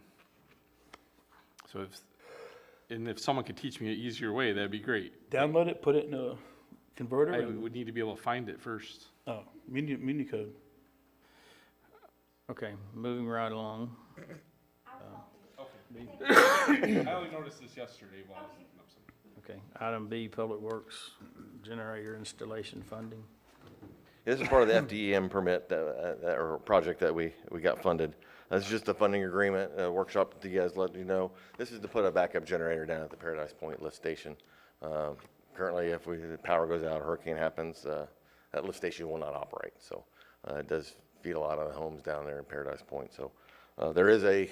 So if someone could teach me an easier way, that'd be great. Download it, put it in a converter, I and, would need to be able to find it first. oh, muni code. okay, moving right along. I only noticed this yesterday while I was looking up something. Okay, item B, Public Works generator installation funding. This is part of the FDEM permit or project that we got funded. This is just a funding agreement, a workshop to you guys let you know. This is to put a backup generator down at the Paradise Point lift station. Currently, if the power goes out, a hurricane happens, that lift station will not operate. So it does feed a lot of the homes down there in Paradise Point. So there is a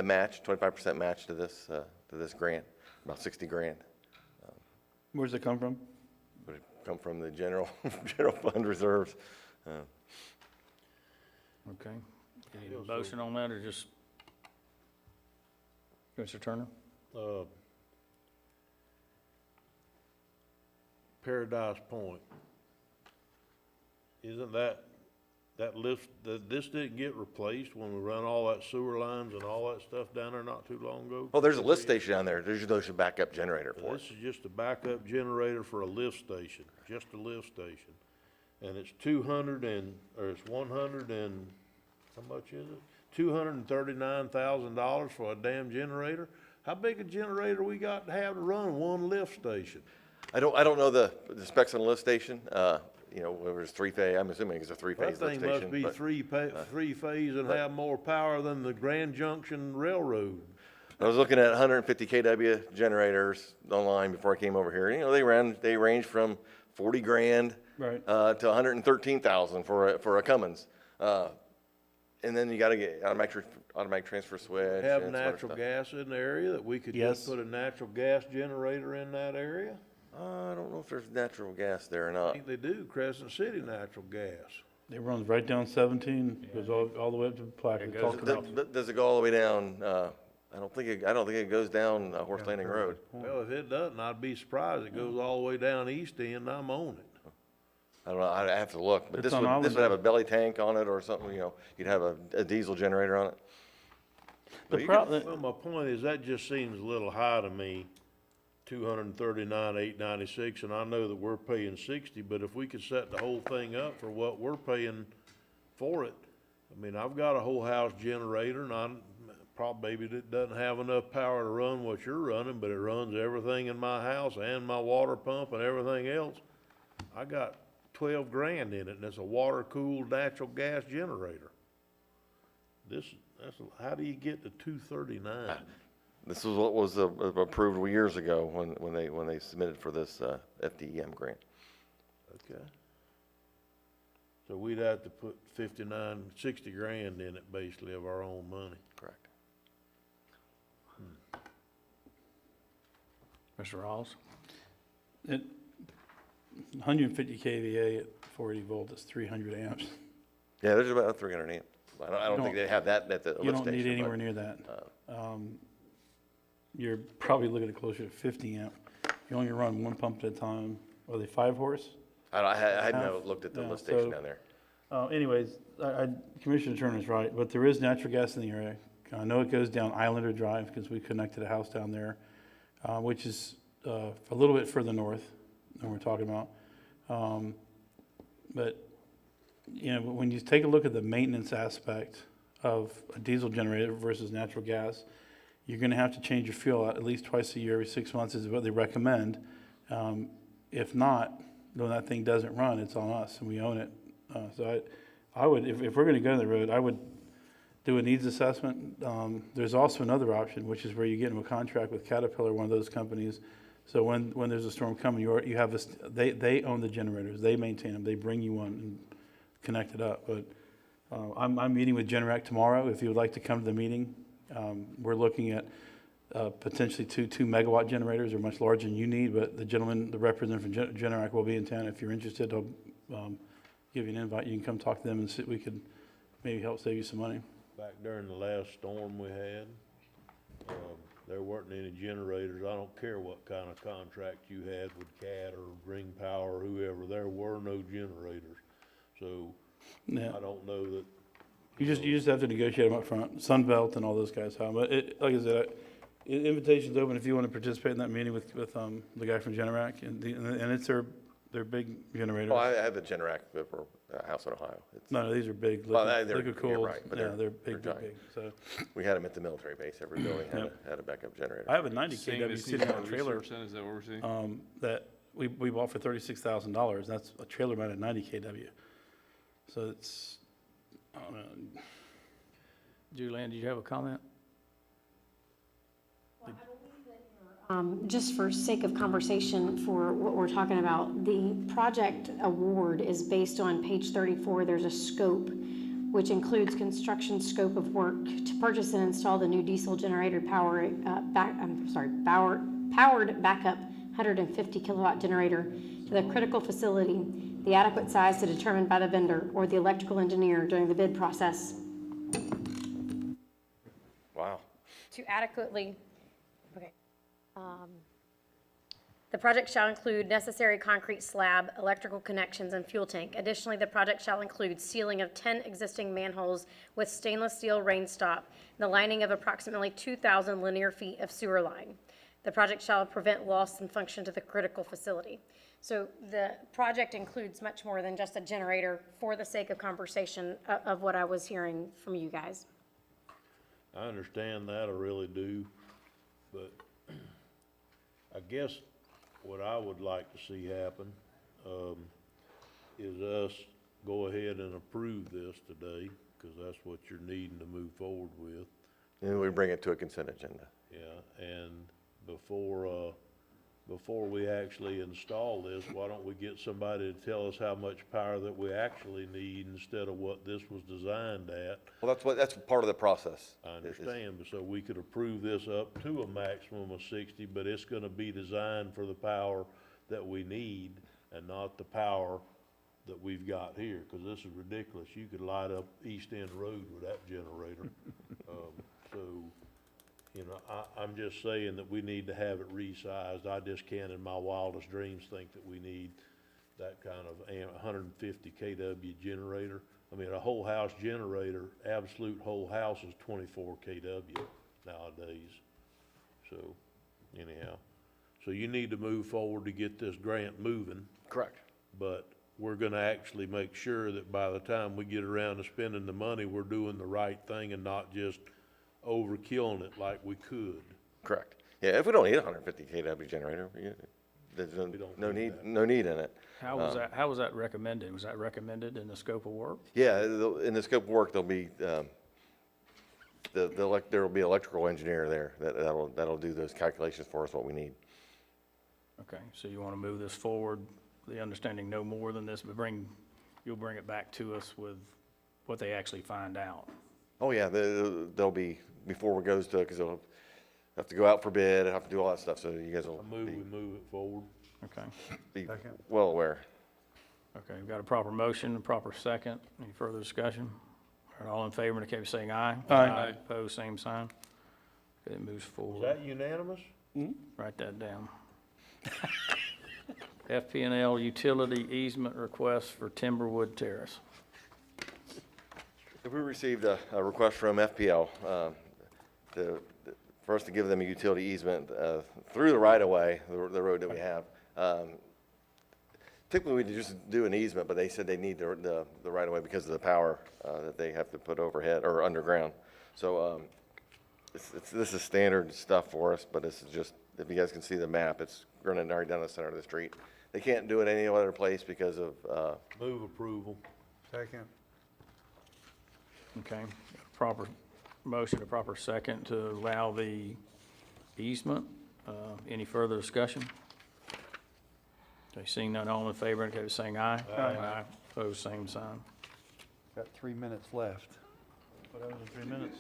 match, 25% match to this grant, about 60 grand. Where's it come from? Would it come from the general fund reserves? Okay. Any motion on that, or just? Mr. Turner? Paradise Point. Isn't that lift, this didn't get replaced when we run all that sewer lines and all that stuff down there not too long ago? Well, there's a lift station down there. There's a backup generator for it. This is just a backup generator for a lift station, just a lift station. And it's 100 and, how much is it? $239,000 for a damn generator? How big a generator we got to have to run one lift station? I don't know the specs on the lift station. You know, whether it's three-phase, I'm assuming it's a That three-phase lift thing station. must be but three-phase and have more power than the Grand Junction Railroad. I was looking at 150 kW generators online before I came over here. You know, they range from 40 grand Right. to 113,000 for a Cummins. And then you got to get automatic transfer switch. Have and sort of natural stuff. gas in the area, that we could Yes. just put a natural gas generator in that area? I don't know if there's natural gas there or I not. think they do, Crescent City Natural Gas. It runs right down 17, goes all the way up to Plaquemine. It goes Talking to about- Does it go all the way down? I don't think it goes down Horse Landing Road. Well, if it doesn't, I'd be surprised. It goes all the way down East End, I'm on it. I don't know, I'd have to look, but It's this on would have a Island. belly tank on it or something, you know, you'd have a diesel generator on it. The problem, Well, my point is, that just seems a little high to me, 239,896, and I know that we're paying 60, but if we could set the whole thing up for what we're paying for it, I mean, I've got a whole house generator, and maybe it doesn't have enough power to run what you're running, but it runs everything in my house and my water pump and everything else. I got 12 grand in it, and it's a water-cooled natural gas generator. How do you get to 239? This was what was approved years ago when they submitted for this FDEM grant. Okay. So we'd have to put 60 grand in it basically of our own money. Correct. Mr. Rawls? It, 150 KVA at 480 volt is 300 amps. Yeah, there's about 300 amp. I don't think don't- they have that at the lift You station. don't need but, anywhere near that. You're probably looking at closer to 50 amp. You only run one pump at a time. Are they 5 horse? I hadn't Half? looked at the Yeah, lift station so- down there. Anyways, Commissioner Turner's right, but there is natural gas in the area. I know it goes down Islander Drive because we connected a house down there, which is a little bit further north than we're talking about. But, you know, when you take a look at the maintenance aspect of a diesel generator versus natural gas, you're going to have to change your fuel out at least twice a year, every 6 months is what they recommend. If not, when that thing doesn't run, it's on us and we own it. So I would, if we're going to go down the road, I would do a needs assessment. There's also another option, which is where you get into a contract with Caterpillar, one of those companies. So when there's a storm coming, you have they own the generators, they maintain them, they bring you one and connect it up. But I'm meeting with Generac tomorrow. If you would like to come to the meeting, we're looking at potentially two megawatt generators. They're much larger than you need, but the gentleman, the representative from Generac will be in town. If you're interested, he'll give you an invite. You can come talk to them and see if we could maybe help save you some money. Back during the last storm we had, there weren't any generators. I don't care what kind of contract you had with CAT or Ring Power or whoever, there were no generators. So Yeah. I don't know that. You just have to negotiate them up front. Sunbelt and all those guys have. But like I said, invitation's open if you want to participate in that meeting with the guy from Generac, and it's their big generator. Oh, I have the Generac for house in Ohio. No, these are big, Well, liquid you're cooled. right, but Yeah, they're they're big. giant. So We had them at the military base. Every building had a backup generator. I have a 90 Saying kW this sitting needs on a more trailer research then, is that what we're saying? that we bought for $36,000. That's a trailer mounted 90 kW. So it's, I don't know. Julianne, did you have a comment? Just for sake of conversation for what we're talking about, the project award is based on page 34. There's a scope, which includes construction scope of work to purchase and install the new diesel generator powered backup 150 kilowatt generator to the critical facility, the adequate size to determine by the vendor or the electrical engineer during the bid process Wow. to adequately, the project shall include necessary concrete slab, electrical connections, and fuel tank. Additionally, the project shall include sealing of 10 existing manholes with stainless steel rain stop and the lining of approximately 2,000 linear feet of sewer line. The project shall prevent loss and function to the critical facility. So the project includes much more than just a generator for the sake of conversation of what I was hearing from you guys. I understand that, I really do, but I guess what I would like to see happen, is us go ahead and approve this today, cause that's what you're needing to move forward with. And we bring it to a consent agenda. Yeah, and before we actually install this, why don't we get somebody to tell us how much power that we actually need instead of what this was designed at? Well, that's part of the process. I understand, but so we could approve this up to a maximum of 60, but it's gonna be designed for the power that we need and not the power that we've got here, cause this is ridiculous. You could light up East End Road with that generator. So, you know, I'm just saying that we need to have it resized. I just can't in my wildest dreams think that we need that kind of 150 kW generator. I mean, a whole house generator, absolute whole house is 24 kW nowadays. So anyhow, so you need to move forward to get this grant moving, Correct. but we're gonna actually make sure that by the time we get around to spending the money, we're doing the right thing and not just overkilling it like we could. Correct. Yeah, if we don't need a 150 kW generator, there's We don't no need need, that. no need in it. How was that recommended? Was that recommended in the scope of work? Yeah, in the scope of work, there'll be, there will be electrical engineer there that'll do those calculations for us, what we need. Okay, so you want to move this forward, the understanding no more than this, but you'll bring it back to us with what they actually find out. Oh, yeah, they'll be, before it goes to, because they'll have to go out for bid, have to do all that stuff, so you guys will I move, we move it forward. Okay, be well aware. okay, we've got a proper motion, a proper second. Any further discussion? All right, all in favor, indicate by saying aye. Aye. Opposed, same sign. Okay, it moves Is forward. that unanimous? Write that down. FP&L utility easement request for Timberwood Terrace. If we received a request from FPL, for us to give them a utility easement through the right-of-way, the road that we have. Typically, we just do an easement, but they said they need the right-of-way because of the power that they have to put overhead or underground. So this is standard stuff for us, but this is just, if you guys can see the map, it's running right down the center of the street. They can't do it any other place because of, Move approval. Second. Okay, proper motion, a proper second to allow the easement. Any further discussion? Okay, seeing none, all in favor, indicate by saying aye. Aye. Opposed, same sign. Got 3 minutes left. What happens in 3 minutes?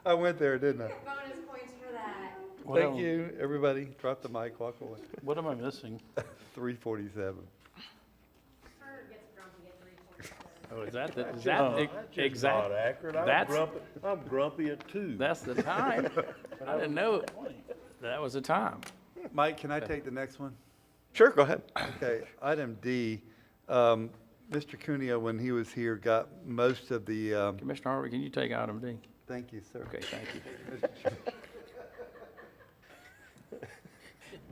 I went there, didn't I? Bonus points for that. Thank you, everybody. Drop the mic, walk away. What am I missing? 3:47. Kurt gets grumpy at 3:47. Oh, is that, That's just exact? not accurate. that's- I'm grumpy at 2. That's the time? I didn't know that was the time. Mike, can I take the next one? sure, go ahead. Okay, item D. Mr. Cuneo, when he was here, got most of the, Commissioner Harvey, can you take item D? thank you, sir. Okay, thank you.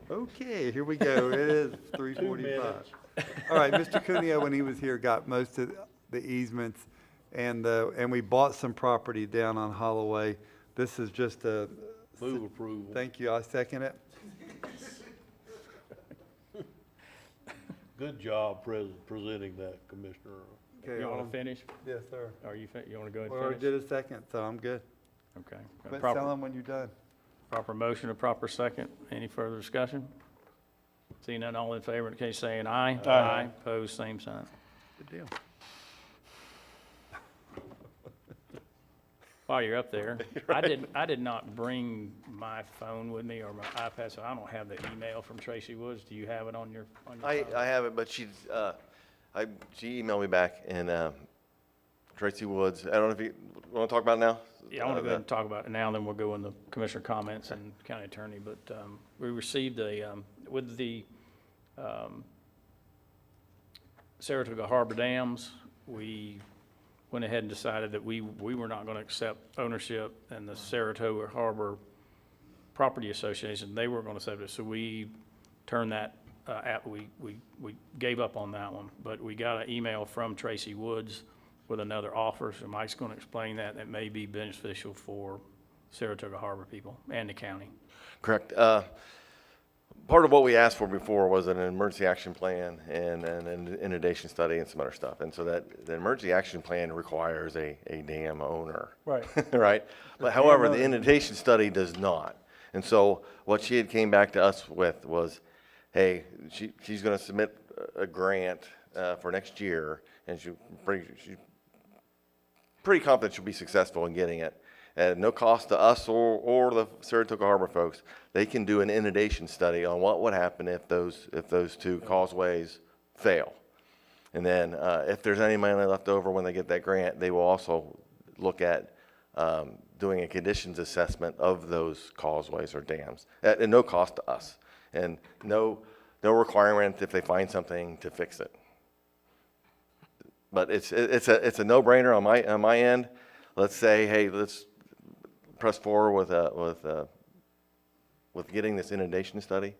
Okay, here we go. It is 3:45. All right, Mr. Cuneo, when he was here, got most of the easements, and we bought some property down on Holloway. This is just a, Move approval. thank you, I second it. Good job presenting that, Commissioner. Okay, You all want in- to finish? Yes, sir. Or you want to go ahead We and already finish? did a second, so I'm good. Okay. But Proper- tell him when you're done. Proper motion, a proper second. Any further discussion? Seeing none, all in favor, indicate by saying aye. Aye. Opposed, same sign. Good deal. While you're up there, I did not bring my phone with me or my iPad, so I don't have the email from Tracy Woods. Do you have it on your I phone? have it, but she emailed me back, and Tracy Woods, I don't know if you want to talk about it now? Yeah, I want to go ahead and talk about it now, then we'll go in the commissioner comments and county attorney. But we received with the Saratoga Harbor Dams, we went ahead and decided that we were not going to accept ownership, and the Saratoga Harbor Property Association, they were going to accept it. So we turned that, we gave up on that one. But we got an email from Tracy Woods with another offer, so Mike's going to explain that. That may be beneficial for Saratoga Harbor people and the county. Correct. Part of what we asked for before was an emergency action plan and an inundation study and some other stuff. And so that the emergency action plan requires a dam owner. Right. Right? But however, the inundation study does not. And so what she had came back to us with was, hey, she's going to submit a grant for next year, and she's pretty confident she'll be successful in getting it. At no cost to us or the Saratoga Harbor folks. They can do an inundation study on what would happen if those two causeways fail. And then if there's any money left over when they get that grant, they will also look at doing a conditions assessment of those causeways or dams at no cost to us, and no requirement if they find something to fix it. But it's a no-brainer on my end. Let's say, hey, let's press forward with getting this inundation study.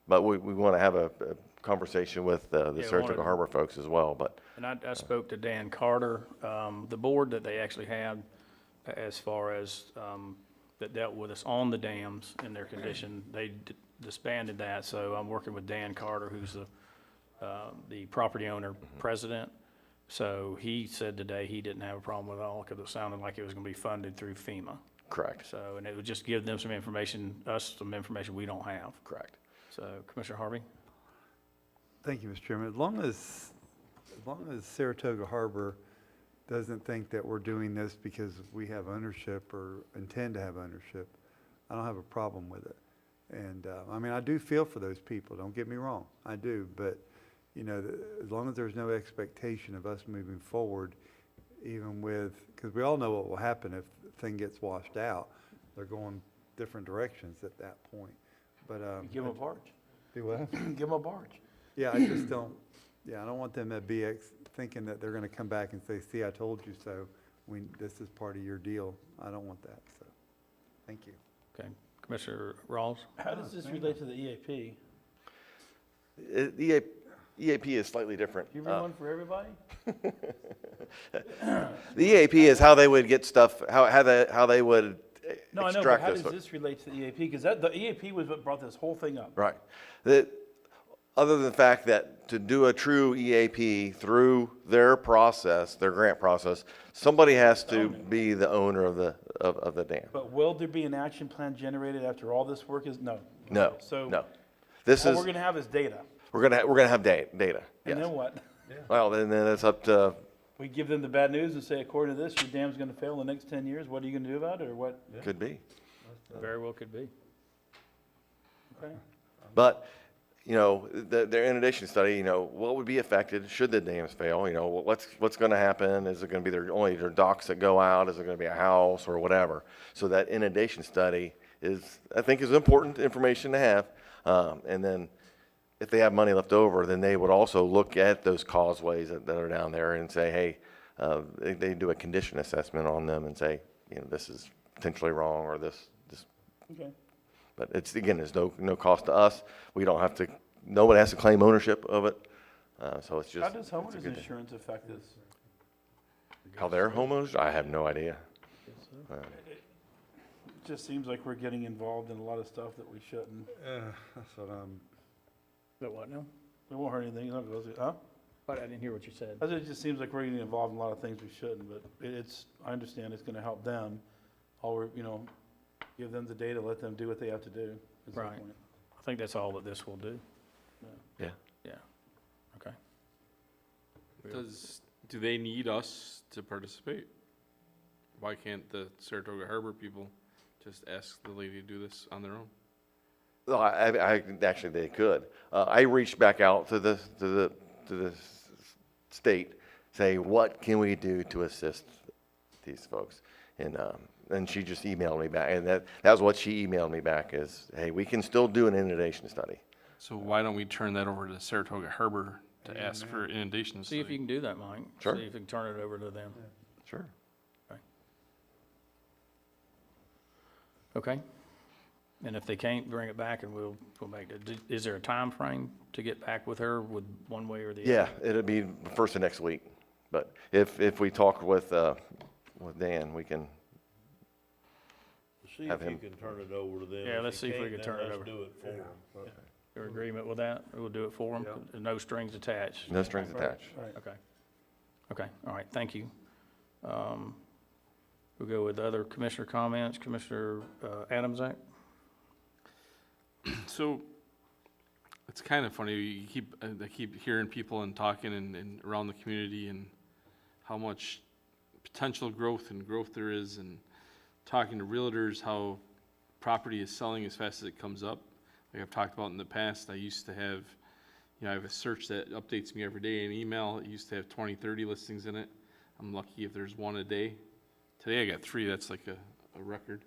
But we want to have a conversation with the Yeah, Saratoga wanna- Harbor folks as well, but. And I spoke to Dan Carter, the board that they actually had as far as, that dealt with us on the dams and their condition. They disbanded that, so I'm working with Dan Carter, who's the property owner president. So he said today he didn't have a problem with it all, because it sounded like it was gonna be funded through FEMA. Correct, So, and it would just give them some information, us some information we don't have. correct. So, Commissioner Harvey? Thank you, Mr. Chairman. As long as Saratoga Harbor doesn't think that we're doing this because we have ownership or intend to have ownership, I don't have a problem with it. And, I mean, I do feel for those people, don't get me wrong, I do, but, you know, as long as there's no expectation of us moving forward, even with, because we all know what will happen if the thing gets washed out. They're going different directions at that point, but, Give them a barge. do what? Give them a barge. Yeah, I just don't, I don't want them to be thinking that they're gonna come back and say, see, I told you so. This is part of your deal. I don't want that, so, thank you. Okay, Commissioner Rawls? How does this relate to the EAP? EAP is slightly different. You bring one for everybody? The EAP is how they would get stuff, how they would No, I know, but extract how this. does this relate to the EAP? Because the EAP was what brought this whole thing up. Right. Other than the fact that to do a true EAP through their process, their grant process, somebody has to be the owner of the dam. But will there be an action plan generated after all this work is, no? No, So no. This all is, we're gonna have is data. we're gonna have data, And then yes. what? Well, then it's up to, We give them the bad news and say, according to this, your dam's gonna fail in the next 10 years. What are you gonna do about it, or what? could be. Very well could be. Okay. But, you know, their inundation study, you know, what would be affected should the dams fail? You know, what's going to happen? Is it going to be only their docks that go out? Is it going to be a house or whatever? So that inundation study I think is important information to have. And then if they have money left over, then they would also look at those causeways that are down there and say, hey, they do a condition assessment on them and say, you know, this is potentially wrong or this. Okay. But it's, again, there's no cost to us. We don't have to, nobody has to claim ownership of it. So it's just. How does it's a homeowners good thing. insurance affect this? How they're homeowners? I have no idea. It just seems like we're getting involved in a lot of stuff that we shouldn't. That's what I'm. But what now? It won't hurt anything, huh? But I didn't hear what you said. It just seems like we're getting involved in a lot of things we shouldn't, but I understand it's gonna help them. All we're, give them the data, let them do what they have to do. is the Right. point. I think that's all that this will do. Yeah. Yeah, okay. Do they need us to participate? Why can't the Saratoga Harbor people just ask the lady to do this on their own? Well, actually, they could. I reached back out to the state, say, what can we do to assist these folks? And she just emailed me back, and that was what she emailed me back is, hey, we can still do an inundation study. So why don't we turn that over to Saratoga Harbor to ask for inundation See if you study? can do that, Mike. Sure. See if you can turn it over to them. Sure. Okay. And if they can't, bring it back and we'll make it. Is there a time frame to get back with her with one way or the other? Yeah, it'll be first of next week. But if we talk with Dan, we can. See Have if you him. can turn it over to them. Yeah, let's see if we can't, can then turn it let's over. do it for them. Your agreement with that? We'll do it for them? No strings attached? No strings attached. Okay. Okay, all right, thank you. We'll go with other commissioner comments. Commissioner Adamczak? So it's kind of funny, I keep hearing people and talking and around the community and how much potential growth there is, and talking to realtors, how property is selling as fast as it comes up. Like I've talked about in the past, I used to have, I have a search that updates me every day in email. It used to have 20, 30 listings in it. I'm lucky if there's one a day. Today I got 3, that's like a record.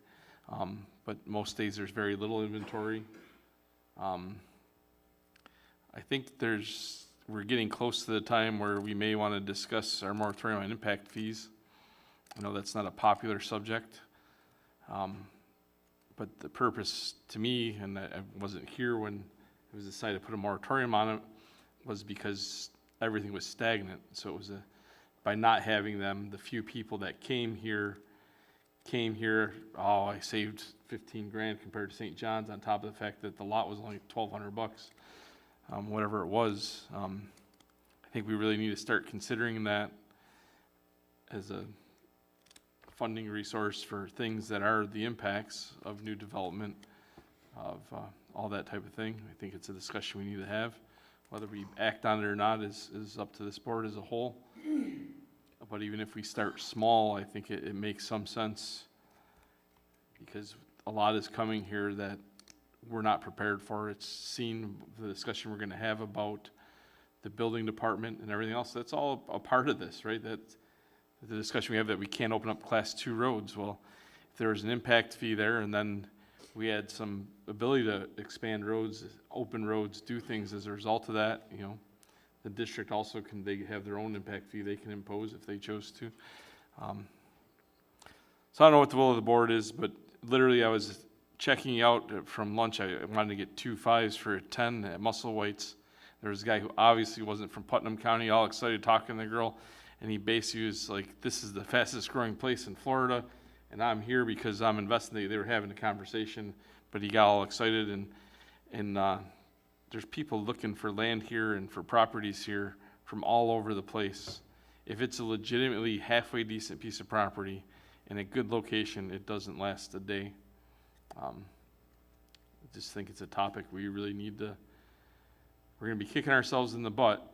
But most days there's very little inventory. I think we're getting close to the time where we may want to discuss our moratorium on impact fees. I know that's not a popular subject. But the purpose to me, and I wasn't here when it was decided to put a moratorium on it, was because everything was stagnant. So it was by not having them, the few people that came here came here, oh, I saved 15 grand compared to St. John's, on top of the fact that the lot was only $1,200, whatever it was. I think we really need to start considering that as a funding resource for things that are the impacts of new development, of all that type of thing. I think it's a discussion we need to have. Whether we act on it or not is up to this board as a whole. But even if we start small, I think it makes some sense, because a lot is coming here that we're not prepared for. It's seen the discussion we're gonna have about the building department and everything else. That's all a part of this, right? That the discussion we have that we can't open up class 2 roads. Well, if there was an impact fee there, and then we had some ability to expand roads, open roads, do things as a result of that, you know, the district also they have their own impact fee they can impose if they chose to. So I don't know what the will of the board is, but literally I was checking out from lunch. I wanted to get 2 5s for a 10 at Musselwhite's. There was a guy who obviously wasn't from Putnam County, all excited talking to the girl, and he basically was like, this is the fastest growing place in Florida, and I'm here because I'm investing. They were having a conversation, but he got all excited, and there's people looking for land here and for properties here from all over the place. If it's a legitimately halfway decent piece of property in a good location, it doesn't last a day. I just think it's a topic we really need to, we're gonna be kicking ourselves in the butt.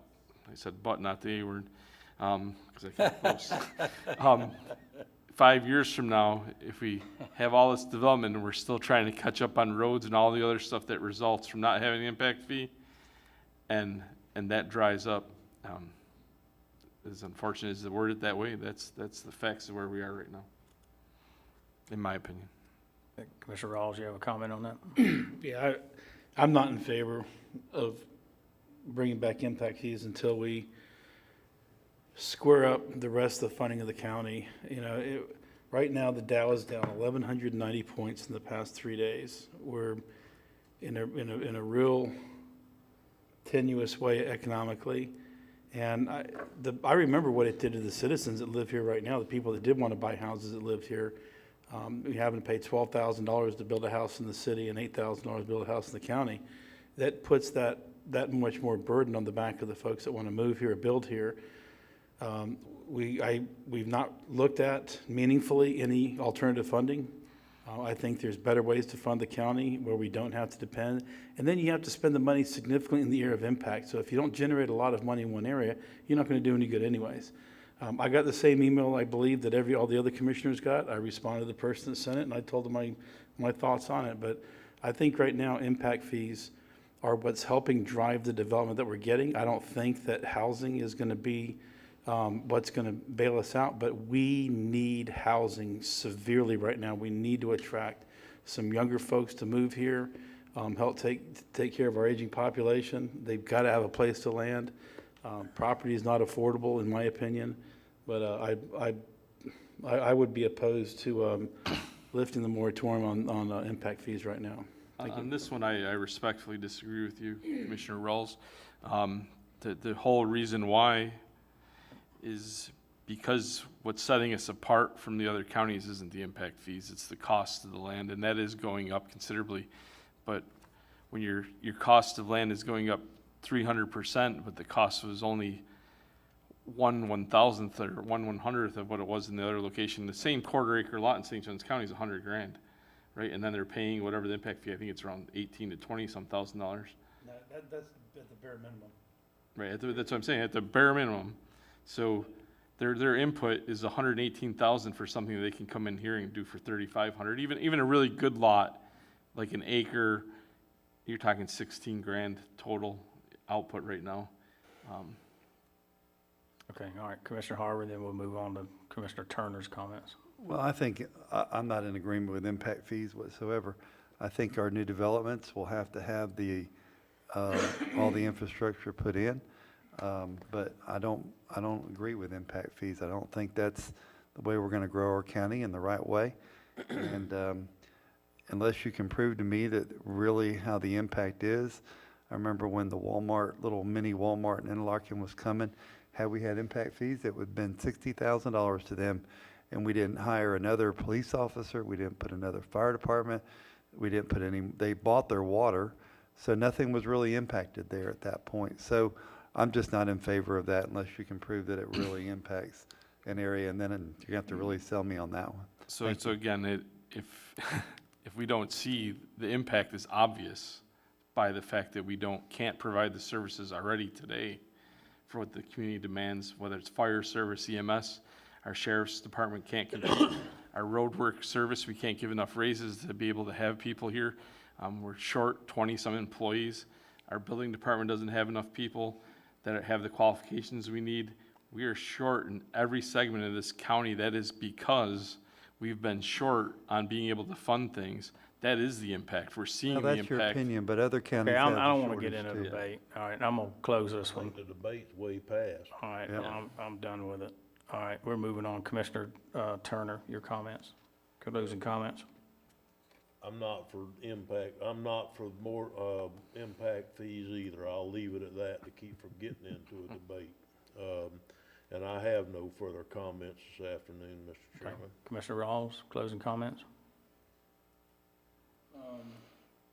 I said butt, not the A word, because I can't post. 5 years from now, if we have all this development and we're still trying to catch up on roads and all the other stuff that results from not having the impact fee, and that dries up, as unfortunate as to word it that way, that's the facts of where we are right now, in my opinion. Commissioner Rawls, you have a comment on that? Yeah, I'm not in favor of bringing back impact fees until we square up the rest of the funding of the county. You know, right now the Dow is down 1,190 points in the past 3 days. We're in a real tenuous way economically. And I remember what it did to the citizens that live here right now, the people that did want to buy houses that lived here. We haven't paid $12,000 to build a house in the city and $8,000 to build a house in the county. That puts that much more burden on the back of the folks that want to move here or build here. We've not looked at meaningfully any alternative funding. I think there's better ways to fund the county where we don't have to depend. And then you have to spend the money significantly in the area of impact. So if you don't generate a lot of money in one area, you're not going to do any good anyways. I got the same email, I believe, that all the other commissioners got. I responded to the person that sent it, and I told them my thoughts on it. But I think right now impact fees are what's helping drive the development that we're getting. I don't think that housing is going to be what's going to bail us out, but we need housing severely right now. We need to attract some younger folks to move here, help take care of our aging population. They've got to have a place to land. Property is not affordable, in my opinion, but I would be opposed to lifting the moratorium on impact fees right now. On this one, I respectfully disagree with you, Commissioner Rawls. The whole reason why is because what's setting us apart from the other counties isn't the impact fees, it's the cost of the land, and that is going up considerably. But when your cost of land is going up 300%, but the cost was only 1/1000th or 1/100th of what it was in the other location, the same quarter-acre lot in St. Johns County is $100 grand, right? And then they're paying whatever the impact fee. I think it's around $18,000 to $20,000. That's at the bare minimum. Right, that's what I'm saying, at the bare minimum. So their input is $118,000 for something that they can come in here and do for $3,500. Even a really good lot, like an acre, you're talking 16 grand total output right now. Okay, all right, Commissioner Harvey, then we'll move on to Commissioner Turner's comments. Well, I think, I'm not in agreement with impact fees whatsoever. I think our new developments will have to have all the infrastructure put in. But I don't agree with impact fees. I don't think that's the way we're going to grow our county in the right way. And unless you can prove to me that really how the impact is, I remember when the little mini Walmart in Interlaken was coming, had we had impact fees, it would have been $60,000 to them. and we didn't hire another police officer, we didn't put another fire department, we didn't put any, they bought their water, so nothing was really impacted there at that point. So I'm just not in favor of that unless you can prove that it really impacts an area, and then you have to really sell me on that one. So, so again, if, if we don't see the impact is obvious by the fact that we can't provide the services already today for what the community demands, whether it's fire service, EMS, our sheriff's department can't compete, our road work service, we can't give enough raises to be able to have people here. We're short 20-some employees. Our building department doesn't have enough people that have the qualifications we need. We are short in every segment of this county. That is because we've been short on being able to fund things. That is the impact. We're seeing Now, the that's your impact. opinion, but other counties Okay, have I don't want to shortage get into a too. debate. All right, I'm gonna close this I one. think the debate's way past. All right, Yeah. I'm done with it. All right, we're moving on. Commissioner Turner, your comments, closing comments? I'm not for impact, I'm not for more, impact fees either. I'll leave it at that to keep from getting into a debate. And I have no further comments this afternoon, Mr. Okay. Chairman. Commissioner Rawls, closing comments?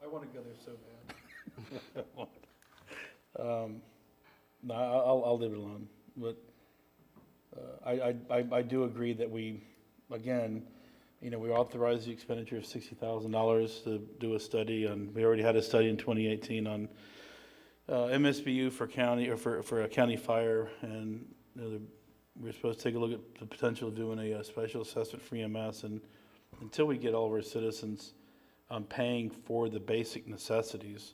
I want to go there so bad. No, I'll leave it alone, but I do agree that we, again, you know, we authorized the expenditure of $60,000 to do a study on, we already had a study in 2018 on MSBU for county, or for a county fire, and, you know, we're supposed to take a look at the potential of doing a special assessment for EMS, and until we get all of our citizens paying for the basic necessities,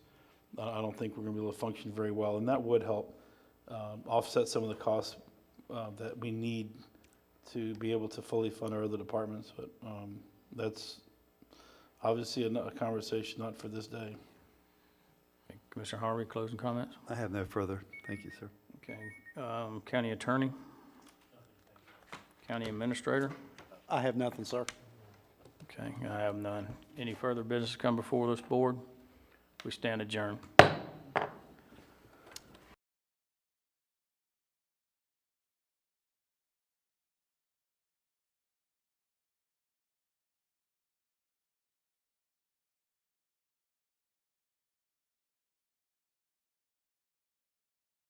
I don't think we're gonna be able to function very well, and that would help offset some of the costs that we need to be able to fully fund our other departments, but that's obviously a conversation not for this day. Okay, Commissioner Harvey, closing comments? I have no further. Thank you, sir. Okay, county attorney? County administrator? I have nothing, sir. Okay, I have none. Any further business come before this board? We stand adjourned.